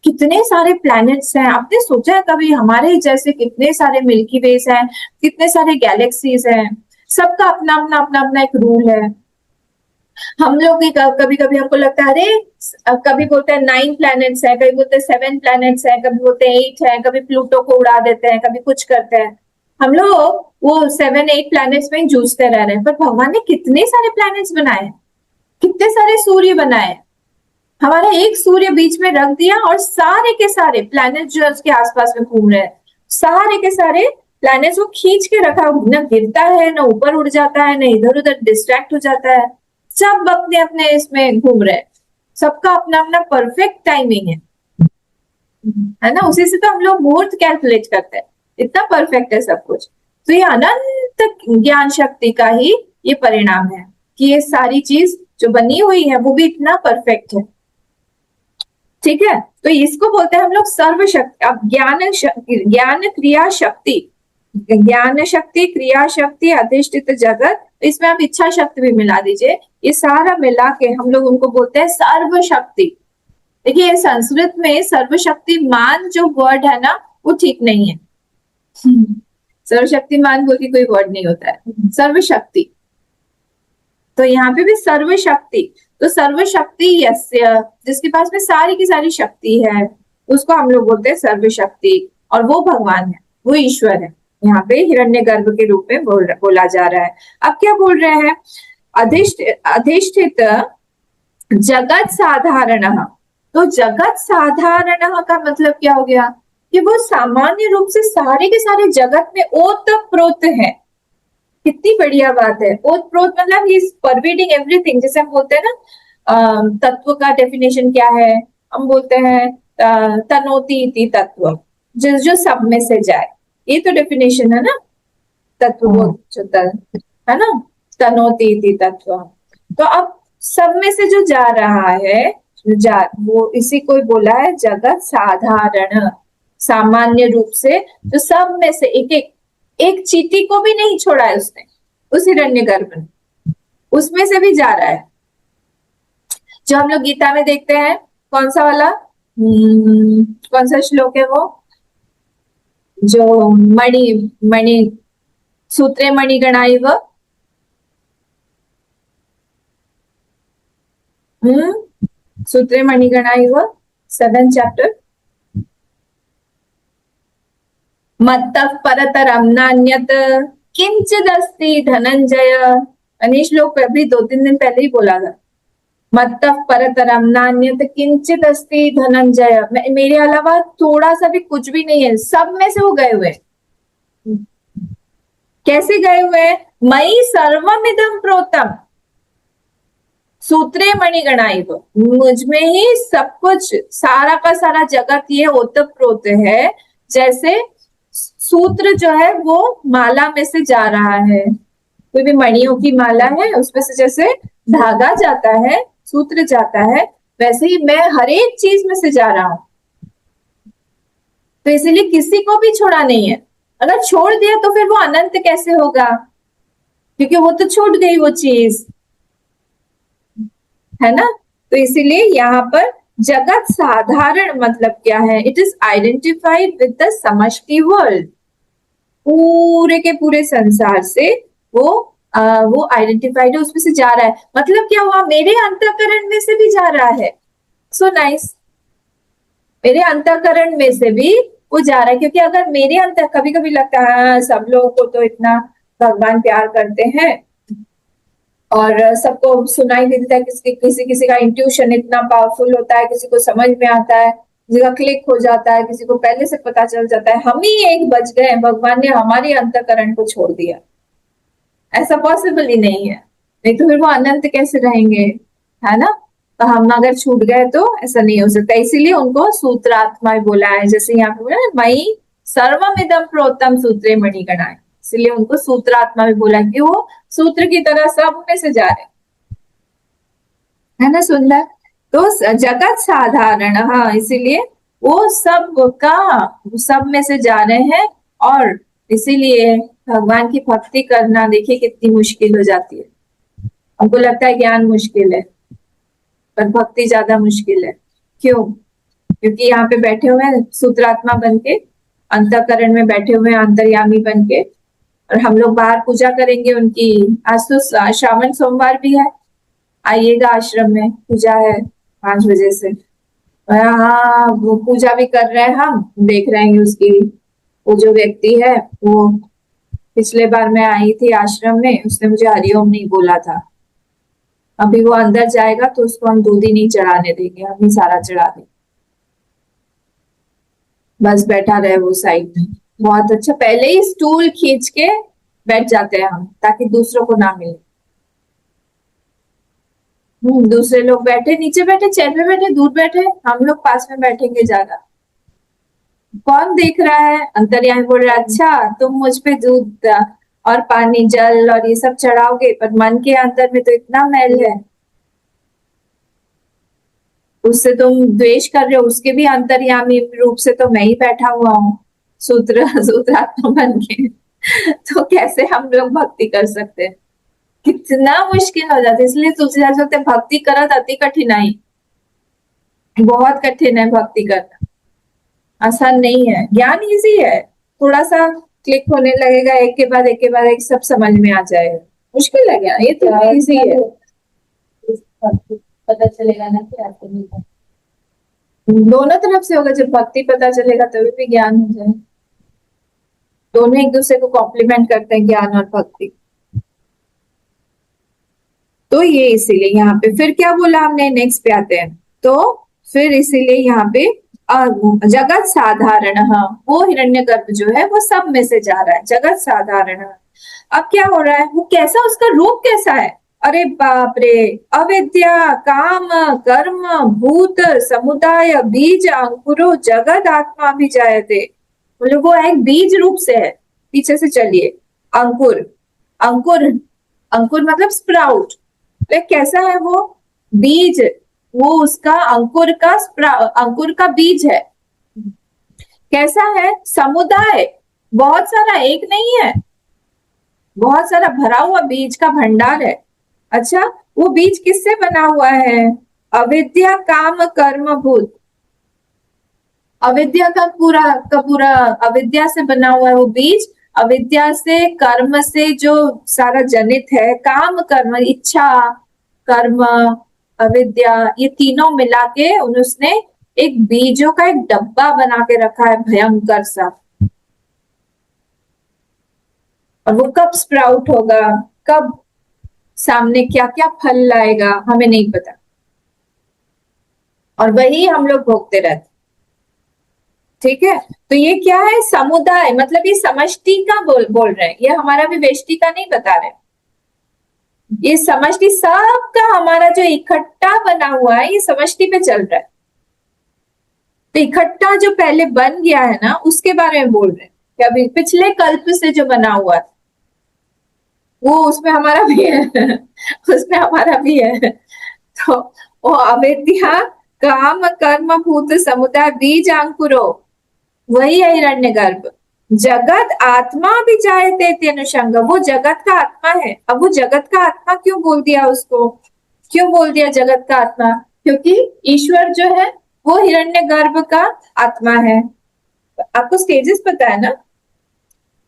कितने सारे प्लैनेट्स हैं, आपने सोचा है कभी? हमारे जैसे कितने सारे मिल्की वेज हैं, कितने सारे गैलेक्सीज हैं, सबका अपना अपना अपना अपना एक रूल है। हम लोग कभी कभी हमको लगता है अरे, कभी बोलते हैं 9 प्लैनेट्स हैं, कभी बोलते हैं 7 प्लैनेट्स हैं, कभी बोलते हैं 8 हैं, कभी प्लूटो को उड़ा देते हैं, कभी कुछ करते हैं। हम लोग वो 7-8 प्लैनेट्स में ही जूझते रह रहे हैं, पर भगवान ने कितने सारे प्लैनेट्स बनाए, कितने सारे सूर्य बनाए। हमारा एक सूर्य बीच में रख दिया और सारे के सारे प्लैनेट जो उसके आसपास में घूम रहे हैं, सारे के सारे प्लैनेट्स वो खींच के रखा, न गिरता है, न ऊपर उड़ जाता है, न इधर उधर डिस्ट्रैक्ट हो जाता है, सब अपने अपने इसमें घूम रहे हैं, सबका अपना अपना परफेक्ट टाइमिंग है ना। उसी से तो हम लोग मुहूर्त कैलकुलेट करते हैं, इतना परफेक्ट है सब कुछ। तो ये अनंत ज्ञान शक्ति का ही ये परिणाम है कि ये सारी चीज जो बनी हुई है वो भी इतना परफेक्ट है। ठीक है, तो इसको बोलते हैं हम लोग सर्वशक्ति। अब ज्ञान क्रिया शक्ति, ज्ञान शक्ति, क्रिया शक्ति, अधिष्ठित जगत, इसमें आप इच्छा शक्ति भी मिला दीजिए, ये सारा मिला के हम लोग उनको बोलते हैं सर्वशक्ति। देखिए संस्कृत में सर्वशक्तिमान जो वर्ड है ना वो ठीक नहीं है। सर्वशक्तिमान बोल के कोई वर्ड नहीं होता है, सर्वशक्ति। तो यहाँ पे भी सर्वशक्ति, तो सर्वशक्ति यस्य, जिसके पास में सारी की सारी शक्ति है, उसको हम लोग बोलते हैं सर्वशक्ति, और वो भगवान है, वो ईश्वर है। यहाँ पे हिरण्यगर्भ के रूप में बोला जा रहा है। अब क्या बोल रहे हैं? अधिष्ठित जगत साधारण। तो जगत साधारण का मतलब क्या हो गया? कि वो सामान्य रूप से सारे के सारे जगत में ओतप्रोत है। कितनी बढ़िया बात है। ओतप्रोत मतलब ही इज परवेडिंग एवरीथिंग। जैसे हम बोलते हैं ना, तत्व का डेफिनेशन क्या है? हम बोलते हैं तनोति इति तत्व, जो सब में से जाए, ये तो डेफिनेशन है ना तत्व, है ना। तनोति इति तत्व। तो अब सब में से जो जा रहा है वो इसी को बोला है जगत साधारण, सामान्य रूप से जो सब में से एक चींटी को भी नहीं छोड़ा है उसने, उस हिरण्यगर्भ ने, उसमें से भी जा रहा है। जो हम लोग गीता में देखते हैं, कौन सा वाला कौन सा श्लोक है वो, जो मणि सूत्रे मणिगणाइव, सूत्रे मणिगणाइव 7th चैप्टर। मत्तः परतरम नान्यत किंचिदस्ति धनंजय। अने श्लोक अभी 2-3 दिन पहले ही बोला था। मत्तः परतरम नान्यत किंचिदस्ति धनंजय, मेरे अलावा थोड़ा सा भी कुछ भी नहीं है, सब में से वो गए हुए। कैसे गए हुए? मयि सर्वमिदं प्रोतम सूत्रे मणिगणाइव, मुझ में ही सब कुछ, सारा का सारा जगत ये ओतप्रोत है। जैसे सूत्र जो है वो माला में से जा रहा है, कोई भी मणियों की माला है उसमें से जैसे धागा जाता है, सूत्र जाता है, वैसे ही मैं हर एक चीज में से जा रहा हूं। तो इसीलिए किसी को भी छोड़ा नहीं है। अगर छोड़ दिया तो फिर वो अनंत कैसे होगा, क्योंकि वो तो छूट गई वो चीज, है ना। तो इसीलिए यहाँ पर जगत साधारण मतलब क्या है? It is identified with the समष्टि वर्ल्ड, पूरे के पूरे संसार से वो आइडेंटिफाइड है, उसमें से जा रहा है। मतलब क्या हुआ? मेरे अंतःकरण में से भी जा रहा है। सो नाइस, मेरे अंतःकरण में से भी वो जा रहा है। क्योंकि अगर मेरे अंतर, कभी कभी लगता है सब लोगों को तो इतना भगवान प्यार करते हैं और सबको सुनाई भी देता है, किसी किसी का इंट्यूशन इतना पावरफुल होता है, किसी को समझ में आता है, किसी का क्लिक हो जाता है, किसी को पहले से पता चल जाता है। हम ही एक बच गए, भगवान ने हमारे अंतःकरण को छोड़ दिया। ऐसा पॉसिबल ही नहीं है, नहीं तो फिर वो अनंत कैसे रहेंगे, है ना। तो हम अगर छूट गए तो ऐसा नहीं हो सकता, इसीलिए उनको सूत्रात्मा बोला है। जैसे यहाँ पे बोला मयि सर्वमिदं प्रोतम सूत्रे मणिगणाय, इसलिए उनको सूत्रात्मा भी बोला कि वो सूत्र की तरह सब में से जा रहे, है ना। सुंदर। तो जगत साधारण, हाँ, इसीलिए वो सब में से जा रहे हैं। और इसीलिए भगवान की भक्ति करना देखिए कितनी मुश्किल हो जाती है। हमको लगता है ज्ञान मुश्किल है, पर भक्ति ज्यादा मुश्किल है। क्यों? क्योंकि यहाँ पे बैठे हुए हैं सूत्रात्मा बन के, अंतःकरण में बैठे हुए हैं अंतर्यामी बन के, और हम लोग बाहर पूजा करेंगे उनकी। आज तो श्रावण सोमवार भी है, आइएगा, आश्रम में पूजा है 5 बजे से। हाँ, वो पूजा भी कर रहे हैं, हम देख रहे हैं उसकी। वो जो व्यक्ति है वो पिछले बार मैं आई थी आश्रम में, उसने मुझे हरिओम नहीं बोला था। अभी वो अंदर जाएगा तो उसको हम दूध ही नहीं चढ़ाने देंगे, हम ही सारा चढ़ा देंगे। बस बैठा रहे वो साइड में, बहुत अच्छा। पहले ही स्टूल खींच के बैठ जाते हैं हम, ताकि दूसरों को ना मिले। दूसरे लोग बैठे नीचे, बैठे चेयर पे, बैठे दूर बैठे, हम लोग पास में बैठेंगे ज्यादा। कौन देख रहा है? अंतर्यामी बोल रहा है, अच्छा तुम मुझ पे दूध और पानी, जल और ये सब चढ़ाओगे, पर मन के अंदर में तो इतना मैल है, उससे तुम द्वेष कर रहे हो। उसके भी अंतर्यामी रूप से तो मैं ही बैठा हुआ हूँ सूत्रात्मा बन के। तो कैसे हम लोग भक्ति कर सकते हैं? कितना मुश्किल हो जाता है। इसलिए तुलसीदास बोलते भक्ति करत अति कठिनाई, बहुत कठिन है भक्ति करना, आसान नहीं है। ज्ञान इजी है, थोड़ा सा क्लिक होने लगेगा, एक के बाद एक सब समझ में आ जाएगा। मुश्किल है ज्ञान, ये तो इजी है। पता चलेगा ना कि आपको नहीं, दोनों तरफ से होगा। जब भक्ति पता चलेगा तभी भी ज्ञान हो जाए। दोनों एक दूसरे को कॉम्प्लीमेंट करते हैं, ज्ञान और भक्ति। तो ये इसीलिए यहाँ पे फिर क्या बोला हमने, नेक्स्ट पे आते हैं। तो फिर इसीलिए यहाँ पे जगत साधारण, हाँ, वो हिरण्यगर्भ जो है वो सब में से जा रहा है, जगत साधारण। अब क्या हो रहा है? वो कैसा, उसका रूप कैसा है? अरे बाप रे, अविद्या काम कर्म भूत समुदाय बीज अंकुरो जगत आत्मा भी जायते। मतलब वो एक बीज रूप से है। पीछे से चलिए, अंकुर, अंकुर अंकुर मतलब स्प्राउट। तो कैसा है वो बीज, वो उसका अंकुर का बीज है। कैसा है समुदाय, बहुत सारा, एक नहीं है, बहुत सारा भरा हुआ बीज का भंडार है। अच्छा, वो बीज किससे बना हुआ है? अविद्या काम कर्म भूत, अविद्या का पूरा अविद्या से बना हुआ है वो बीज। अविद्या से कर्म से जो सारा जनित है, काम कर्म इच्छा कर्म अविद्या, ये तीनों मिला के उसने एक बीजों का एक डब्बा बना के रखा है भयंकर सा। और वो कब स्प्राउट होगा, कब सामने क्या क्या फल लाएगा, हमें नहीं पता। और वही हम लोग भोगते रहते। ठीक है, तो ये क्या है? समुदाय, मतलब ये समष्टि का बोल रहे हैं, ये हमारा भी व्यष्टि का नहीं बता रहे। ये समष्टि सबका हमारा जो इकट्ठा बना हुआ है, ये समष्टि पे चल रहा है। तो इकट्ठा जो पहले बन गया है ना, उसके बारे में बोल रहे हैं कि अभी पिछले कल्प से जो बना हुआ है वो उसमें हमारा भी है उसमें हमारा भी है। तो वो अविद्या काम कर्म भूत समुदाय बीज अंकुरो, वही है हिरण्यगर्भ। जगत आत्मा भी जायते इति अनुषंग, वो जगत का आत्मा है। अब वो जगत का आत्मा क्यों बोल दिया उसको, क्यों बोल दिया जगत का आत्मा? क्योंकि ईश्वर जो है वो हिरण्यगर्भ का आत्मा है। आपको स्टेजेस पता है ना?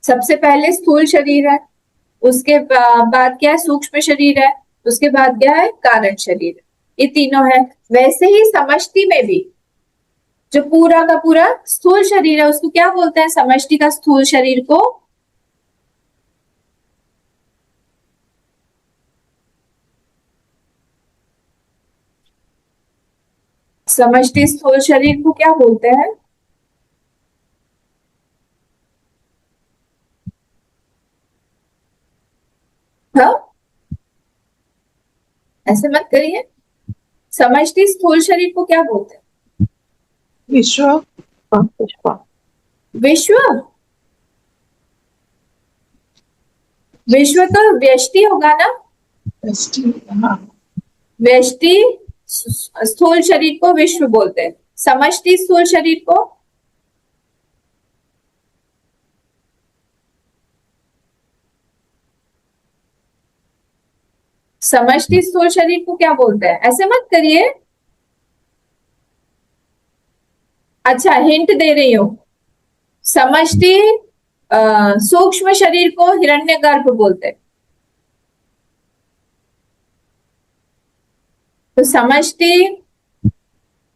सबसे पहले स्थूल शरीर है, उसके बाद क्या है? सूक्ष्म शरीर है, उसके बाद क्या है? कारण शरीर, ये तीनों है। वैसे ही समष्टि में भी जो पूरा का पूरा स्थूल शरीर है, उसको क्या बोलते हैं? समष्टि का स्थूल शरीर को समष्टि स्थूल शरीर को क्या बोलते हैं? हाँ, ऐसे मत करिए। समष्टि स्थूल शरीर को क्या बोलते हैं? विश्व। पुष्पा। विश्व, विश्व तो व्यष्टि होगा ना? हाँ, व्यष्टि स्थूल शरीर को विश्व बोलते हैं। समष्टि स्थूल शरीर को समष्टि स्थूल शरीर को क्या बोलते हैं? ऐसे मत करिए। अच्छा, हिंट दे रही हूं। समष्टि सूक्ष्म शरीर को हिरण्यगर्भ बोलते हैं। तो समष्टि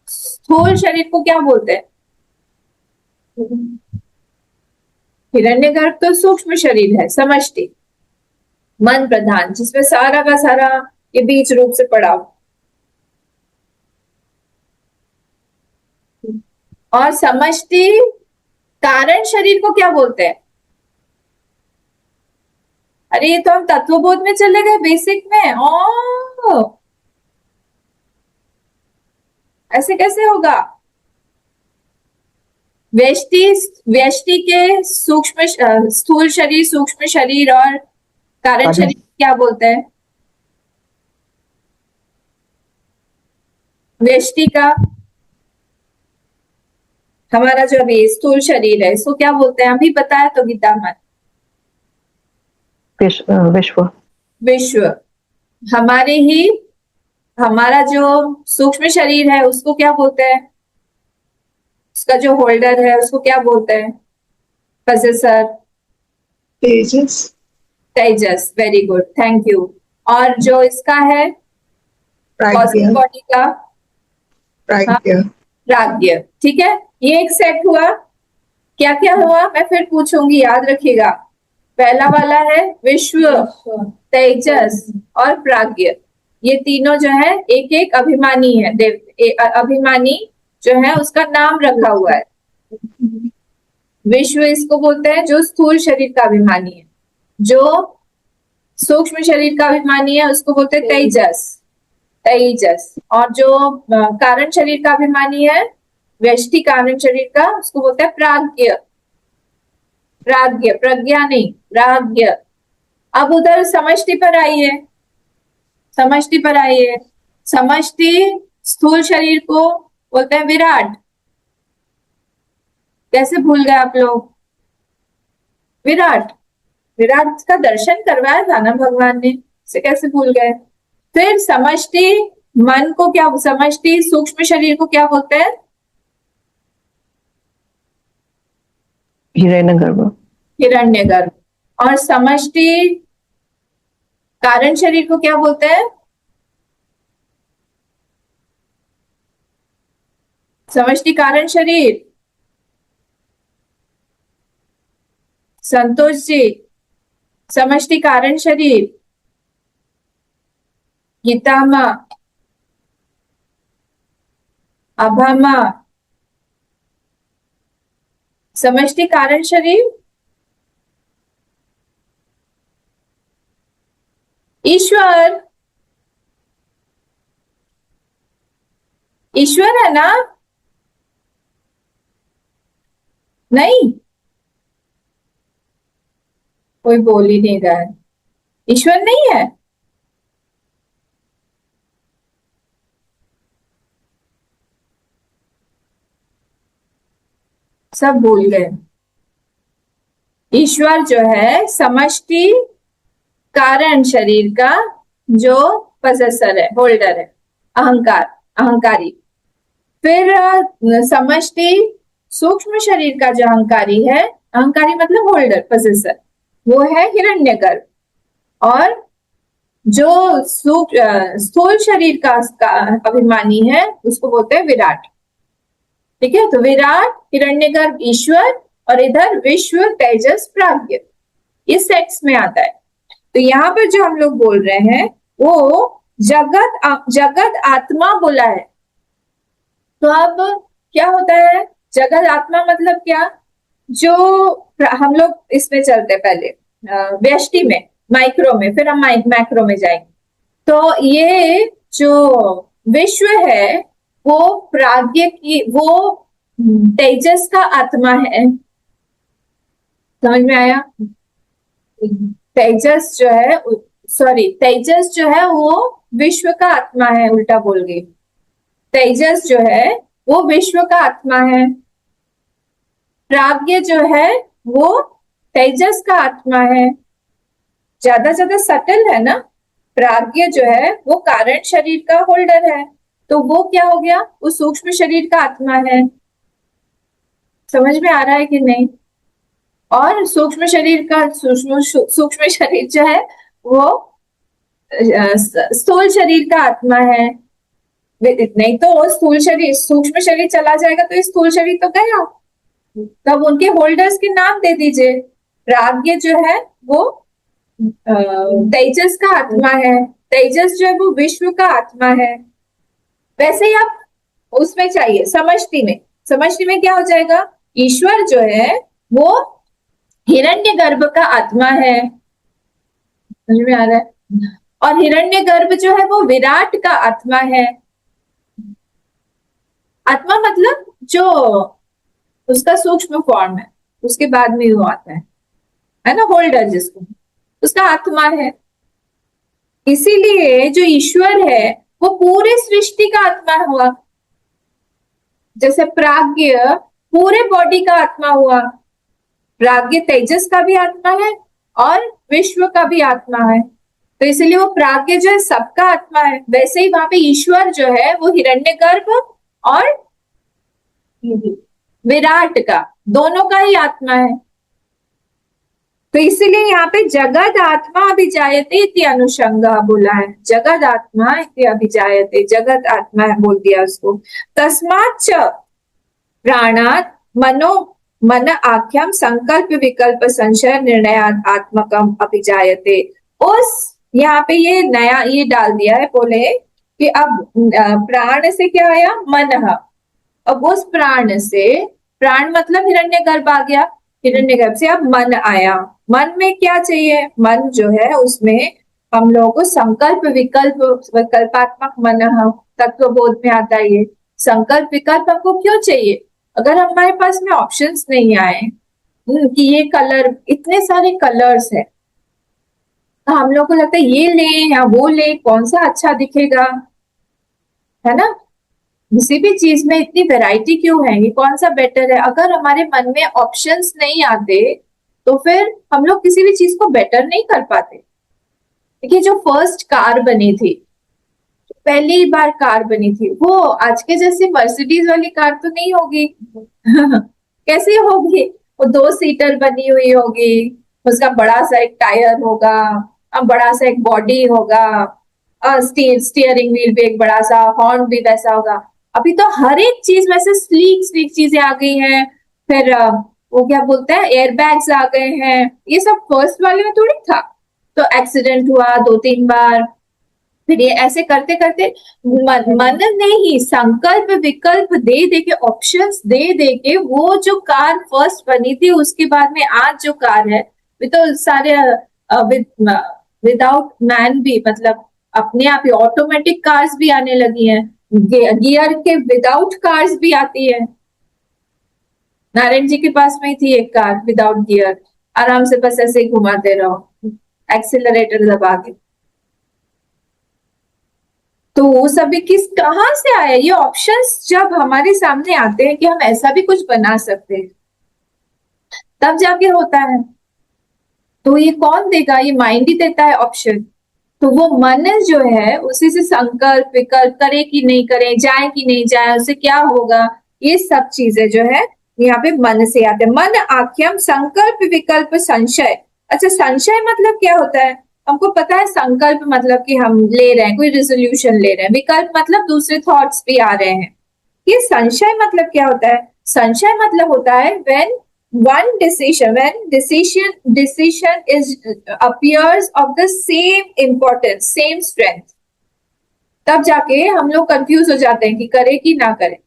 स्थूल शरीर को क्या बोलते हैं? हिरण्यगर्भ तो सूक्ष्म शरीर है, समष्टि मन प्रधान, जिसमें सारा का सारा ये बीज रूप से पड़ा हो। और समष्टि कारण शरीर को क्या बोलते हैं? अरे ये तो हम तत्वबोध में चले गए, बेसिक में। ओ, ऐसे कैसे होगा? व्यष्टि, व्यष्टि के सूक्ष्म स्थूल शरीर, सूक्ष्म शरीर और कारण शरीर क्या बोलते हैं? व्यष्टि का हमारा जो अभी स्थूल शरीर है, इसको क्या बोलते हैं? अभी बताया तो गीता मन। विश्व। विश्व। हमारे ही हमारा जो सूक्ष्म शरीर है उसको क्या बोलते हैं? उसका जो होल्डर है उसको क्या बोलते हैं? पोसेसर? तेजस। तेजस, वेरी गुड, थैंक यू। और जो इसका है प्राज्ञ। बॉडी का? प्राज्ञ। प्राज्ञ। ठीक है, ये एक सेट हुआ। क्या क्या हुआ मैं फिर पूछूंगी, याद रखिएगा। पहला वाला है विश्व, तेजस और प्राज्ञ। ये तीनों जो है एक एक अभिमानी है, अभिमानी जो है उसका नाम रखा हुआ है। विश्व इसको बोलते हैं जो स्थूल शरीर का अभिमानी है। जो सूक्ष्म शरीर का अभिमानी है उसको बोलते हैं तेजस, तेजस। और जो कारण शरीर का अभिमानी है, व्यष्टि कारण शरीर का, उसको बोलते हैं प्राज्ञ, प्राज्ञ, प्रज्ञा नहीं, प्राज्ञ। अब उधर समष्टि पर आइए, समष्टि पर आइए। समष्टि स्थूल शरीर को बोलते हैं विराट। कैसे भूल गए आप लोग? विराट, विराट का दर्शन करवाया था ना भगवान ने, से कैसे भूल गए? फिर समष्टि मन को क्या, समष्टि सूक्ष्म शरीर को क्या बोलते हैं? हिरण्यगर्भ। हिरण्यगर्भ। और समष्टि कारण शरीर को क्या बोलते हैं? समष्टि कारण शरीर, संतोष जी, समष्टि कारण शरीर, गीता माँ, आभा माँ, समष्टि कारण शरीर ईश्वर, ईश्वर है ना? नहीं, कोई बोल ही नहीं रहा है। ईश्वर नहीं है? सब भूल गए। ईश्वर जो है समष्टि कारण शरीर का जो पजेसर है, होल्डर है, अहंकार, अहंकारी। फिर समष्टि सूक्ष्म शरीर का जो अहंकारी है, अहंकारी मतलब होल्डर, पजेसर, वो है हिरण्यगर्भ। और जो स्थूल शरीर का अभिमानी है उसको बोलते हैं विराट। ठीक है, तो विराट, हिरण्यगर्भ, ईश्वर, और इधर विश्व, तेजस, प्राज्ञ, इस सेट्स में आता है। तो यहाँ पर जो हम लोग बोल रहे हैं वो जगत आत्मा बोला है। तो अब क्या होता है जगत आत्मा मतलब क्या? जो हम लोग इसमें चलते पहले व्यष्टि में, माइक्रो में, फिर हम मैक्रो में जाएंगे। तो ये जो विश्व है वो प्राज्ञ की, वो तेजस का आत्मा है। समझ में आया? तेजस जो है, सॉरी, तेजस जो है वो विश्व का आत्मा है, उल्टा बोल गई। तेजस जो है वो विश्व का आत्मा है। प्राज्ञ जो है वो तेजस का आत्मा है। ज्यादा ज्यादा सटल है ना? प्राज्ञ जो है वो कारण शरीर का होल्डर है, तो वो क्या हो गया? वो सूक्ष्म शरीर का आत्मा है। समझ में आ रहा है कि नहीं? और सूक्ष्म शरीर का, सूक्ष्म शरीर जो है वो स्थूल शरीर का आत्मा है। नहीं तो स्थूल शरीर, सूक्ष्म शरीर चला जाएगा तो स्थूल शरीर तो गया। तब उनके होल्डर्स के नाम दे दीजिए। प्राज्ञ जो है वो तेजस का आत्मा है, तेजस जो है वो विश्व का आत्मा है। वैसे ही आप उसमें चाहिए समष्टि में, समष्टि में क्या हो जाएगा? ईश्वर जो है वो हिरण्यगर्भ का आत्मा है। समझ में आ रहा है? और हिरण्यगर्भ जो है वो विराट का आत्मा है। आत्मा मतलब जो उसका सूक्ष्म फॉर्म है, उसके बाद में वो आता है ना, होल्डर जिसको, उसका आत्मा है। इसीलिए जो ईश्वर है वो पूरे सृष्टि का आत्मा हुआ। जैसे प्राज्ञ पूरे बॉडी का आत्मा हुआ, प्राज्ञ तेजस का भी आत्मा है और विश्व का भी आत्मा है। तो इसलिए वो प्राज्ञ जो है सबका आत्मा है। वैसे ही वहां पे ईश्वर जो है वो हिरण्यगर्भ और विराट का, दोनों का ही आत्मा है। तो इसीलिए यहाँ पे जगद आत्मा अभिजायते इति अनुषंग बोला है। जगद आत्मा इति अभिजायते, जगत आत्मा है बोल दिया उसको। तस्माच्च प्राणात मनो मन आख्यम संकल्प विकल्प संशय निर्णयात आत्मकम अभिजायते। उस यहाँ पे ये नया ये डाल दिया है, बोले कि अब प्राण से क्या आया? मन। अब उस प्राण से, प्राण मतलब हिरण्यगर्भ आ गया, हिरण्यगर्भ से अब मन आया। मन में क्या चाहिए? मन जो है उसमें हम लोगों को संकल्प विकल्प, विकल्पात्मक मन तत्व बोध में आता है। ये संकल्प विकल्प हमको क्यों चाहिए? अगर हमारे पास में ऑप्शंस नहीं आए कि ये कलर, इतने सारे कलर्स है, तो हम लोग को लगता है ये लें या वो लें, कौन सा अच्छा दिखेगा, है ना। किसी भी चीज में इतनी वैरायटी क्यों है, ये कौन सा बेटर है। अगर हमारे मन में ऑप्शंस नहीं आते तो फिर हम लोग किसी भी चीज को बेटर नहीं कर पाते। देखिए जो फर्स्ट कार बनी थी, पहली बार कार बनी थी, वो आज के जैसी मर्सिडीज वाली कार तो नहीं होगी। कैसी होगी, वो 2 सीटर बनी हुई होगी, उसका बड़ा सा एक टायर होगा, अब बड़ा सा एक बॉडी होगा, स्टीयरिंग व्हील भी एक बड़ा सा, हॉर्न भी वैसा होगा। अभी तो हर एक चीज वैसे स्लीक स्लीक चीजें आ गई हैं। फिर वो क्या बोलते हैं, एयरबैग्स आ गए हैं, ये सब फर्स्ट वाले में थोड़ी था। तो एक्सीडेंट हुआ 2-3 बार, फिर ये ऐसे करते करते मन ने ही संकल्प विकल्प दे दे के, ऑप्शंस दे दे के, वो जो कार फर्स्ट बनी थी उसके बाद में आज जो कार है, वे तो सारे विदाउट मैन भी, मतलब अपने आप ही ऑटोमेटिक कार्स भी आने लगी हैं, गियर के विदाउट कार्स भी आती है। नारायण जी के पास में ही थी एक कार विदाउट गियर, आराम से बस ऐसे ही घुमाते रहो, एक्सीलरेटर दबा के। तो वो सभी किस कहाँ से आया, ये ऑप्शंस जब हमारे सामने आते हैं कि हम ऐसा भी कुछ बना सकते हैं, तब जाके होता है। तो ये कौन देगा, ये माइंड ही देता है ऑप्शन। तो वो मन जो है उसी से संकल्प विकल्प, करे कि नहीं करे, जाए कि नहीं जाए, उससे क्या होगा, ये सब चीजें जो है यहाँ पे मन से आते हैं। मन आख्यम संकल्प विकल्प संशय। अच्छा, संशय मतलब क्या होता है, हमको पता है। संकल्प मतलब कि हम ले रहे हैं, कोई रिजोल्यूशन ले रहे हैं, विकल्प मतलब दूसरे थॉट्स भी आ रहे हैं। ये संशय मतलब क्या होता है, संशय मतलब होता है when decision is appears of the same importance, same strength, तब जाके हम लोग कंफ्यूज हो जाते हैं कि करे कि ना करे।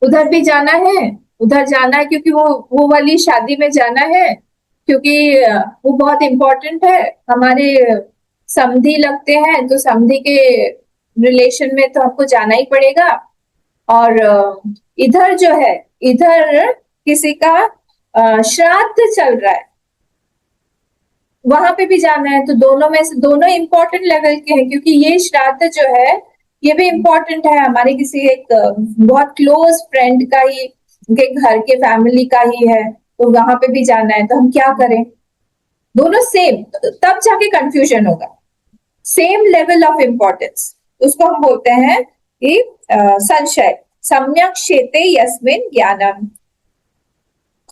उधर भी जाना है, उधर जाना है क्योंकि वो वाली शादी में जाना है, क्योंकि वो बहुत इम्पोर्टेंट है, हमारे समधी लगते हैं, तो समधी के रिलेशन में तो हमको जाना ही पड़ेगा। और इधर जो है, इधर किसी का श्राद्ध चल रहा है, वहां पे भी जाना है। तो दोनों में से दोनों इंपॉर्टेंट लेवल के हैं, क्योंकि ये श्राद्ध जो है ये भी इम्पोर्टेंट है, हमारे किसी एक बहुत क्लोज फ्रेंड का ही, के घर के फैमिली का ही है, तो वहां पे भी जाना है। तो हम क्या करें, दोनों सेम, तब जाके कंफ्यूजन होगा। सेम लेवल ऑफ इम्पोर्टेंस, उसको हम बोलते हैं कि संशय। सम्यक शेते यस्मिन ज्ञानम,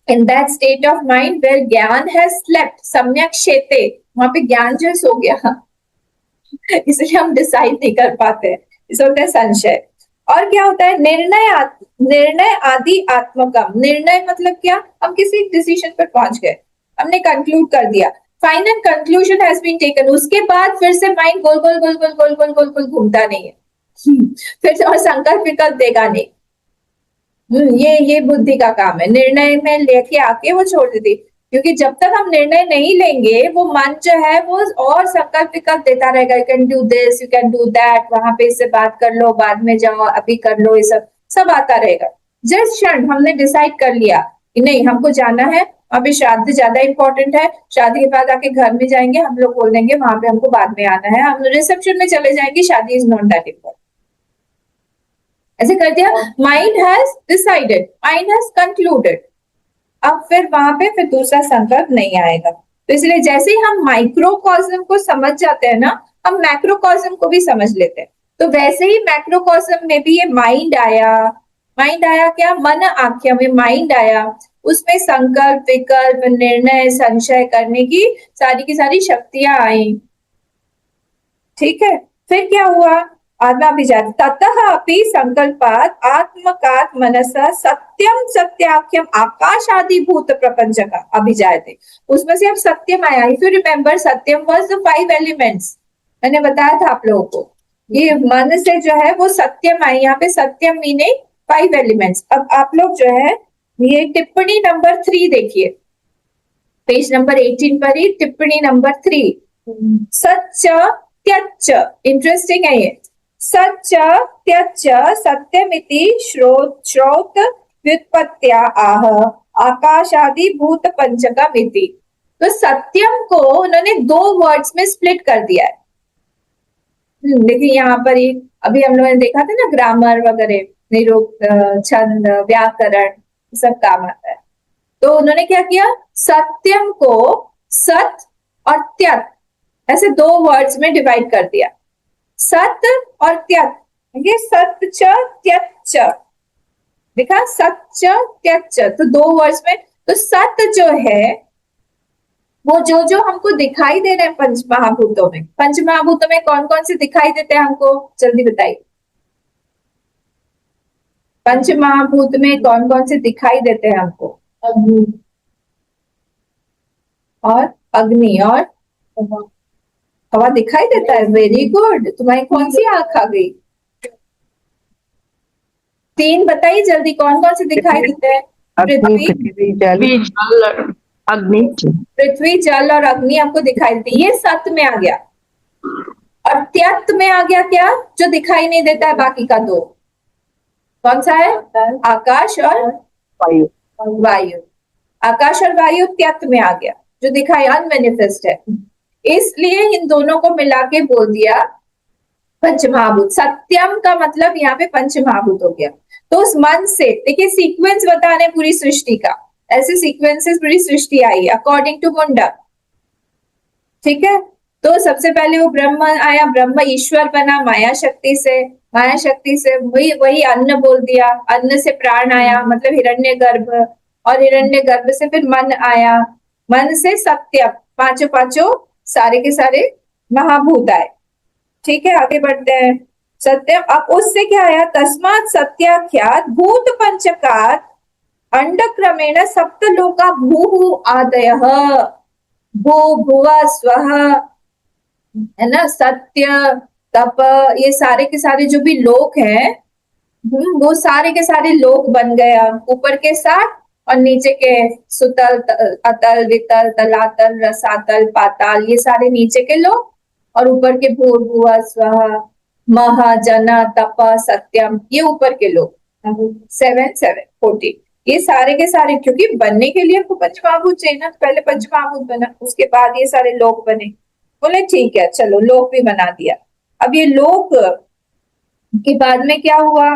in that state of mind where ज्ञान has slept, सम्यक शेते, वहां पे ज्ञान जो सो गया, इसलिए हम डिसाइड नहीं कर पाते, इसे होता है संशय। और क्या होता है, निर्णय आदि आत्मकम। निर्णय मतलब क्या, हम किसी डिसीजन पर पहुंच गए, हमने कंक्लूड कर दिया, final conclusion has been taken, उसके बाद फिर से माइंड गोल गोल गोल गोल गोल गोल गोल गोल घूमता नहीं है, फिर से और संकल्प विकल्प देगा नहीं। ये बुद्धि का काम है, निर्णय में लेके आके वो छोड़ देती, क्योंकि जब तक हम निर्णय नहीं लेंगे वो मन जो है वो और संकल्प विकल्प देता रहेगा, you can do this, you can do that, वहां पे इससे बात कर लो, बाद में जाओ, अभी कर लो, ये सब सब आता रहेगा। जिस क्षण हमने डिसाइड कर लिया कि नहीं हमको जाना है, वहां पे श्राद्ध ज्यादा इंपॉर्टेंट है, शादी के बाद आके घर में जाएंगे, हम लोग बोल देंगे वहां पे हमको बाद में आना है, हम रिसेप्शन में चले जाएंगे, शादी इज नॉट दैट इंपॉर्टेंट, ऐसे कर दिया। Mind has decided, mind has concluded, अब फिर वहां पे फिर दूसरा संकल्प नहीं आएगा। तो इसलिए जैसे ही हम माइक्रोकॉस्म को समझ जाते हैं ना, हम मैक्रोकॉस्म को भी समझ लेते हैं। तो वैसे ही मैक्रोकॉस्म में भी ये माइंड आया, माइंड आया क्या, मन आख्या में माइंड आया, उसमें संकल्प विकल्प निर्णय संशय करने की सारी शक्तियां आई। ठीक है, फिर क्या हुआ, आत्मा अभिजात ततः अपि संकल्पात आत्मकात मनसा सत्यम सत्याख्यम आकाश आदि भूत प्रपंच का अभिजायते, उसमें से अब सत्यम आया। If you remember, Satyam was the 5 elements, मैंने बताया था आप लोगों को, ये मन से जो है वो सत्यम आए, यहाँ पे सत्यम मीनिंग 5 एलिमेंट्स। अब आप लोग जो है ये टिप्पणी नंबर 3 देखिए, पेज नंबर 18 पर ही टिप्पणी नंबर 3, सच्च त्यच्च, इंटरेस्टिंग है ये, सच्च त्यच्च सत्यमिति श्रोत व्युत्पत्त्या आह आकाशादि भूत पंचकमिति। तो सत्यम को उन्होंने 2 वर्ड्स में स्प्लिट कर दिया है। देखिए यहाँ पर ही अभी हम लोगों ने देखा था ना, ग्रामर वगैरह, निरूक्त, छंद, व्याकरण, सब काम आता है। तो उन्होंने क्या किया, सत्यम को सत और त्यत ऐसे 2 वर्ड्स में डिवाइड कर दिया। सत और त्यत, ये सत च त्यत च, देखा, सत च त्यत च, तो 2 वर्ड्स में। तो सत जो है वो जो जो हमको दिखाई दे रहे हैं पंच महाभूतों में, पंच महाभूतों में कौन कौन से दिखाई देते हैं हमको, जल्दी बताइए। पंच महाभूत में कौन कौन से दिखाई देते हैं हमको? अग्नि और अग्नि और हवा दिखाई देता है। वेरी गुड, तुम्हारी कौन सी आंख आ गई? 3 बताइए जल्दी, कौन कौन से दिखाई देते हैं? अग्नि, पृथ्वी, पृथ्वी, जल, अग्नि। पृथ्वी, जल और अग्नि हमको दिखाई देती है, ये सत में आ गया। और त्यक्त में आ गया क्या, जो दिखाई नहीं देता है बाकी का 2, कौन सा है? आकाश और वायु। वायु। आकाश और वायु त्यक्त में आ गया, जो दिखाई अनमेनिफेस्ट है। इसलिए इन दोनों को मिला के बोल दिया पंचमहाभूत। सत्यम का मतलब यहाँ पे पंचमहाभूत हो गया। तो उस मन से, देखिए सीक्वेंस बता रहे पूरी सृष्टि का, ऐसे सीक्वेंसेस पूरी सृष्टि आई अकॉर्डिंग टू मुंडक, ठीक है। तो सबसे पहले वो ब्रह्म आया, ब्रह्म ईश्वर बना माया शक्ति से, माया शक्ति से वही अन्न बोल दिया, अन्न से प्राण आया मतलब हिरण्यगर्भ, और हिरण्यगर्भ से फिर मन आया, मन से सत्य, पांचों सारे के सारे महाभूत आए, ठीक है। आगे बढ़ते हैं। सत्यम, अब उससे क्या आया, तस्मात् सत्याख्यात भूत पंचकात् अंड क्रमेण सप्तलोका भू आदयः, भू भुवा स्वः, है ना, सत्य, तप, ये सारे के सारे जो भी लोक हैं, वो सारे के सारे लोक बन गया। ऊपर के 7 और नीचे के सुतल, अतल, वितल, तलातल, रसातल, पाताल, ये सारे नीचे के लोक, और ऊपर के भूर्भुवः स्वः, महा, जन, तप, सत्यम, ये ऊपर के लोग 7 7 14, ये सारे के सारे, क्योंकि बनने के लिए हमको पंचमहाभूत चाहिए ना, पहले पंचमहाभूत बना, उसके बाद ये सारे लोक बने। बोले ठीक है चलो लोक भी बना दिया। अब ये लोक के बाद में क्या हुआ,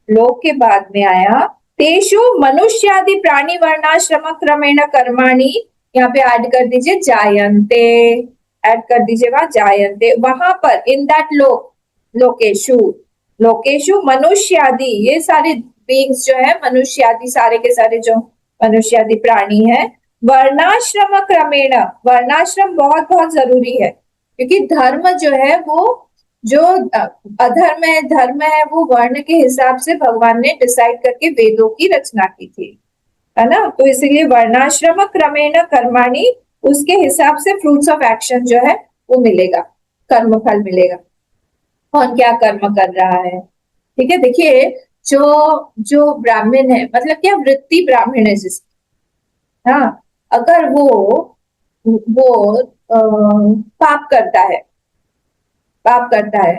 लोक के बाद में आया तेषु मनुष्यादि प्राणी वर्णाश्रम क्रमेण कर्माणि, यहाँ पे ऐड कर दीजिए जायन्ते, ऐड कर दीजिए वहां जायन्ते, वहां पर इन दैट लोक, लोकेशु मनुष्यादि, ये सारे बींग्स जो है मनुष्यादि, सारे के सारे जो मनुष्यादि प्राणी है, वर्णाश्रम क्रमेण, वर्णाश्रम बहुत बहुत जरूरी है, क्योंकि धर्म जो है वो, जो अधर्म है धर्म है, वो वर्ण के हिसाब से भगवान ने डिसाइड करके वेदों की रचना की थी, है ना। तो इसीलिए वर्णाश्रम क्रमेण कर्माणि, उसके हिसाब से फ्रूट्स ऑफ एक्शन जो है वो मिलेगा, कर्म फल मिलेगा, कौन क्या कर्म कर रहा है, ठीक है। देखिए जो ब्राह्मण है, मतलब क्या वृत्ति ब्राह्मण है जिसकी, हाँ, अगर वो पाप करता है,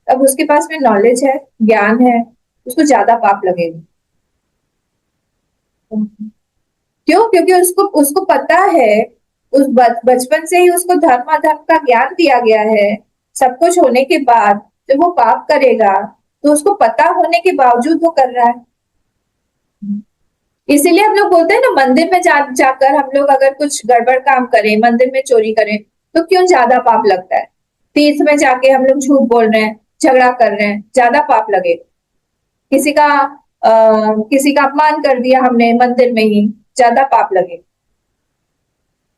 अब उसके पास में नॉलेज है, ज्ञान है, उसको ज्यादा पाप लगेगा। क्यों? क्योंकि उसको पता है, उस बचपन से ही उसको धर्म अधर्म का ज्ञान दिया गया है। सब कुछ होने के बाद जब वो पाप करेगा तो उसको पता होने के बावजूद वो कर रहा है। इसीलिए हम लोग बोलते हैं ना, मंदिर में जाकर हम लोग अगर कुछ गड़बड़ काम करें, मंदिर में चोरी करें, तो क्यों ज्यादा पाप लगता है। तीर्थ में जाके हम लोग झूठ बोल रहे हैं, झगड़ा कर रहे हैं, ज्यादा पाप लगेगा। किसी का अपमान कर दिया हमने मंदिर में ही, ज्यादा पाप लगेगा।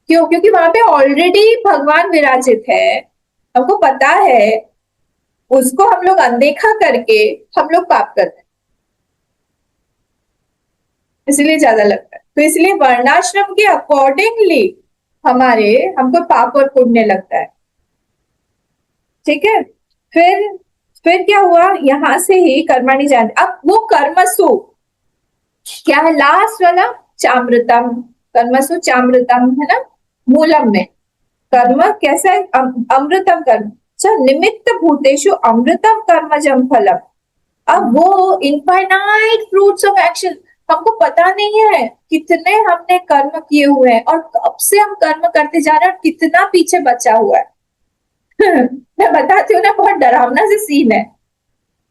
क्यों? क्योंकि वहां पे ऑलरेडी भगवान विराजित है, हमको पता है, उसको हम लोग अनदेखा करके हम लोग पाप करते हैं, इसलिए ज्यादा लगता है। तो इसलिए वर्णाश्रम के अकॉर्डिंगली हमको पाप और पुण्य लगता है, ठीक है। फिर क्या हुआ, यहां से ही कर्माणि जान, अब वो कर्मसु क्या है, लास्ट वाला चामृतम, कर्मसु चामृतम है ना, मूलम में कर्म कैसा है, अमृतम कर्म, निमित्त भूतेषु अमृतम कर्मजम फलम। अब वो इनफाइनाइट फ्रूट्स ऑफ एक्शन, हमको पता नहीं है कितने हमने कर्म किए हुए हैं और कब से हम कर्म करते जा रहे हैं और कितना पीछे बचा हुआ है। मैं बताती हूँ ना, बहुत डरावना से सीन है।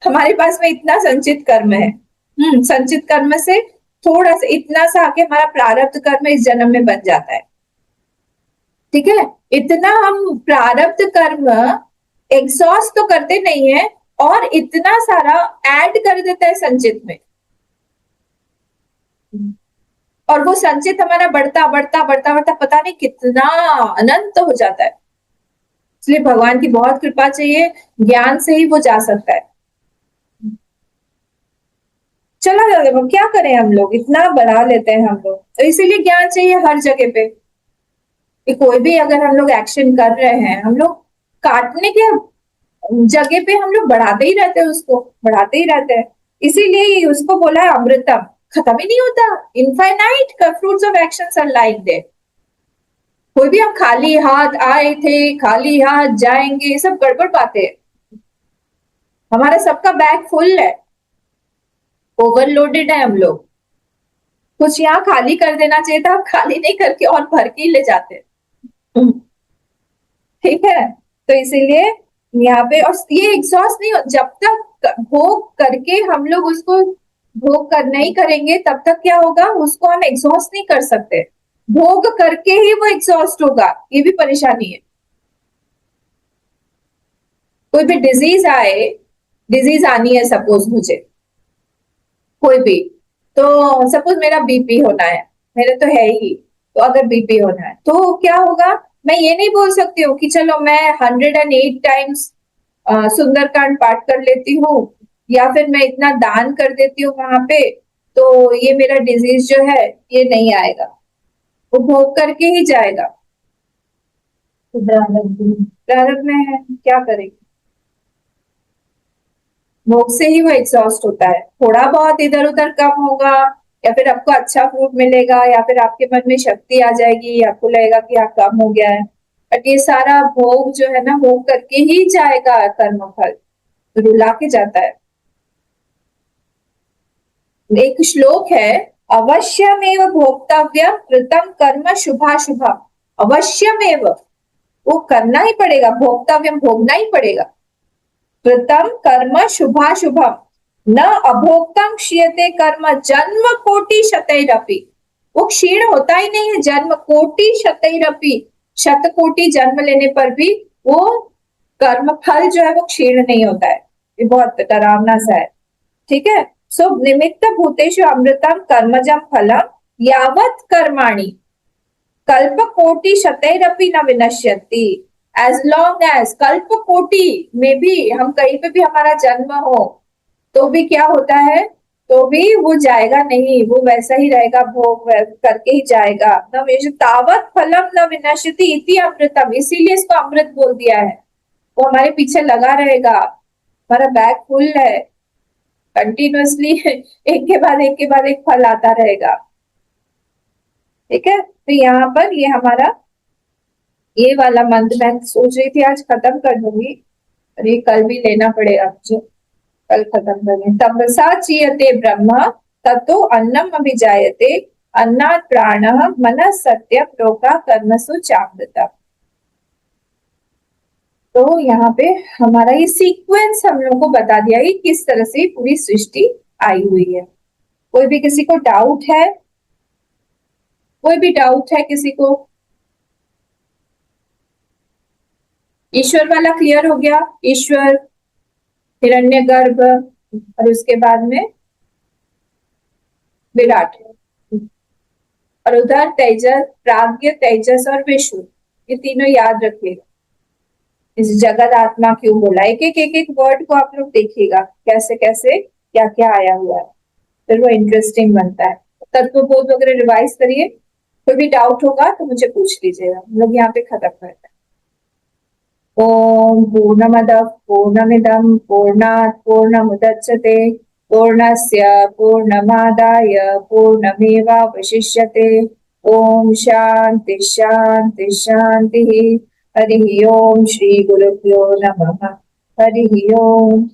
हमारे पास में इतना संचित कर्म है, संचित कर्म से थोड़ा सा इतना सा आके हमारा प्रारब्ध कर्म इस जन्म में बन जाता है। ठीक है, इतना हम प्रारब्ध कर्म एग्जॉस्ट तो करते नहीं है और इतना सारा ऐड कर देता है संचित में, और वो संचित हमारा बढ़ता बढ़ता बढ़ता बढ़ता पता नहीं कितना अनंत हो जाता है। इसलिए भगवान की बहुत कृपा चाहिए, ज्ञान से ही वो जा सकता है। चला जाता है, क्या करें हम लोग, इतना बढ़ा लेते हैं हम लोग। तो इसीलिए ज्ञान चाहिए हर जगह पे कि कोई भी अगर हम लोग एक्शन कर रहे हैं, हम लोग काटने के जगह पे हम लोग बढ़ाते ही रहते हैं, उसको बढ़ाते ही रहते हैं। इसीलिए उसको बोला है अमृतम, खत्म ही नहीं होता, infinite fruits of actions are like that. कोई भी हम खाली हाथ आए थे खाली हाथ जाएंगे, ये सब गड़बड़ बातें हैं। हमारा सबका बैग फुल है, ओवरलोडेड है हम लोग। कुछ यहाँ खाली कर देना चाहिए था, खाली नहीं करके और भर के ही ले जाते हैं। ठीक है, तो इसीलिए यहाँ पे, और ये एग्जॉस्ट नहीं हो जब तक भोग करके हम लोग उसको भोग कर नहीं करेंगे, तब तक क्या होगा, उसको हम एग्जॉस्ट नहीं कर सकते। भोग करके ही वो एग्जॉस्ट होगा, ये भी परेशानी है। कोई भी डिजीज आए, डिजीज आनी है सपोज मुझे, कोई भी, तो सपोज मेरा बीपी होना है, मेरे तो है ही, तो अगर बीपी होना है तो क्या होगा, मैं ये नहीं बोल सकती हूँ कि चलो मैं 108 टाइम्स सुंदरकांड पाठ कर लेती हूँ या फिर मैं इतना दान कर देती हूँ वहां पे, तो ये मेरा डिजीज जो है ये नहीं आएगा। वो भोग करके ही जाएगा, प्रारब्ध में है, क्या करेंगे। भोग से ही वो एग्जॉस्ट होता है। थोड़ा बहुत इधर उधर कम होगा, या फिर आपको अच्छा फ्रूट मिलेगा, या फिर आपके मन में शक्ति आ जाएगी, आपको लगेगा कि आप कम हो गया है, बट ये सारा भोग जो है ना, भोग करके ही जाएगा, कर्म फल रुला के जाता है। एक श्लोक है, अवश्यमेव भोक्तव्यम कृतम कर्म शुभाशुभम। अवश्यमेव, वो करना ही पड़ेगा, भोक्तव्यम भोगना ही पड़ेगा। कृतम कर्म शुभाशुभम न अभोक्तम क्षीयते कर्म जन्म कोटि शतैरपि। वो क्षीण होता ही नहीं है, जन्म कोटि शतैरपि, शत कोटि जन्म लेने पर भी वो कर्म फल जो है वो क्षीण नहीं होता है। ये बहुत डरावना सा है। ठीक है, सो निमित्त भूतेषु अमृतम कर्मजम फलम यावत कर्माणि कल्प कोटि शतैरपि न विनश्यन्ति। एज लॉन्ग एज कल्प कोटि में भी हम कहीं पे भी हमारा जन्म हो तो भी क्या होता है, तो भी वो जाएगा नहीं, वो वैसा ही रहेगा, भोग करके ही जाएगा। न तावत फलम न विनश्यति इति अमृतम, इसीलिए इसको अमृत बोल दिया है। वो हमारे पीछे लगा रहेगा, हमारा बैग फुल है, कंटिन्यूअसली एक के बाद एक के बाद एक फल आता रहेगा। ठीक है, तो यहाँ पर ये हमारा ये वाला मंत्र मैं सोच रही थी आज खत्म कर दूंगी, और ये कल भी लेना पड़ेगा मुझे, कल खत्म करें। तपसा चीयते ब्रह्म ततो अन्नम अभिजायते अन्नात् प्राणः मनः सत्य प्रोका कर्मसु चामृतम्। तो यहाँ पे हमारा ये सीक्वेंस हम लोग को बता दिया कि किस तरह से पूरी सृष्टि आई हुई है। कोई भी किसी को डाउट है, कोई भी डाउट है किसी को? ईश्वर वाला क्लियर हो गया? ईश्वर, हिरण्यगर्भ, और उसके बाद में विराट, और उधर तेजस, प्राज्ञ, तेजस और विष्णु, ये तीनों याद रखिएगा। इस जगत आत्मा क्यों बोला, एक वर्ड को आप लोग देखिएगा कैसे कैसे क्या क्या आया हुआ है, फिर वो इंटरेस्टिंग बनता है। तत्वबोध वगैरह रिवाइज करिए, कोई भी डाउट होगा तो मुझे पूछ लीजिएगा। हम लोग यहाँ पे खत्म करते हैं। ओम पूर्णमदः पूर्णमिदं पूर्णात् पूर्णमुदच्यते पूर्णस्य पूर्णमादाय पूर्णमेवावशिष्यते। ओम शांति शांति शांति। हरि ओम श्री गुरुभ्यो नमः। हरि ओम।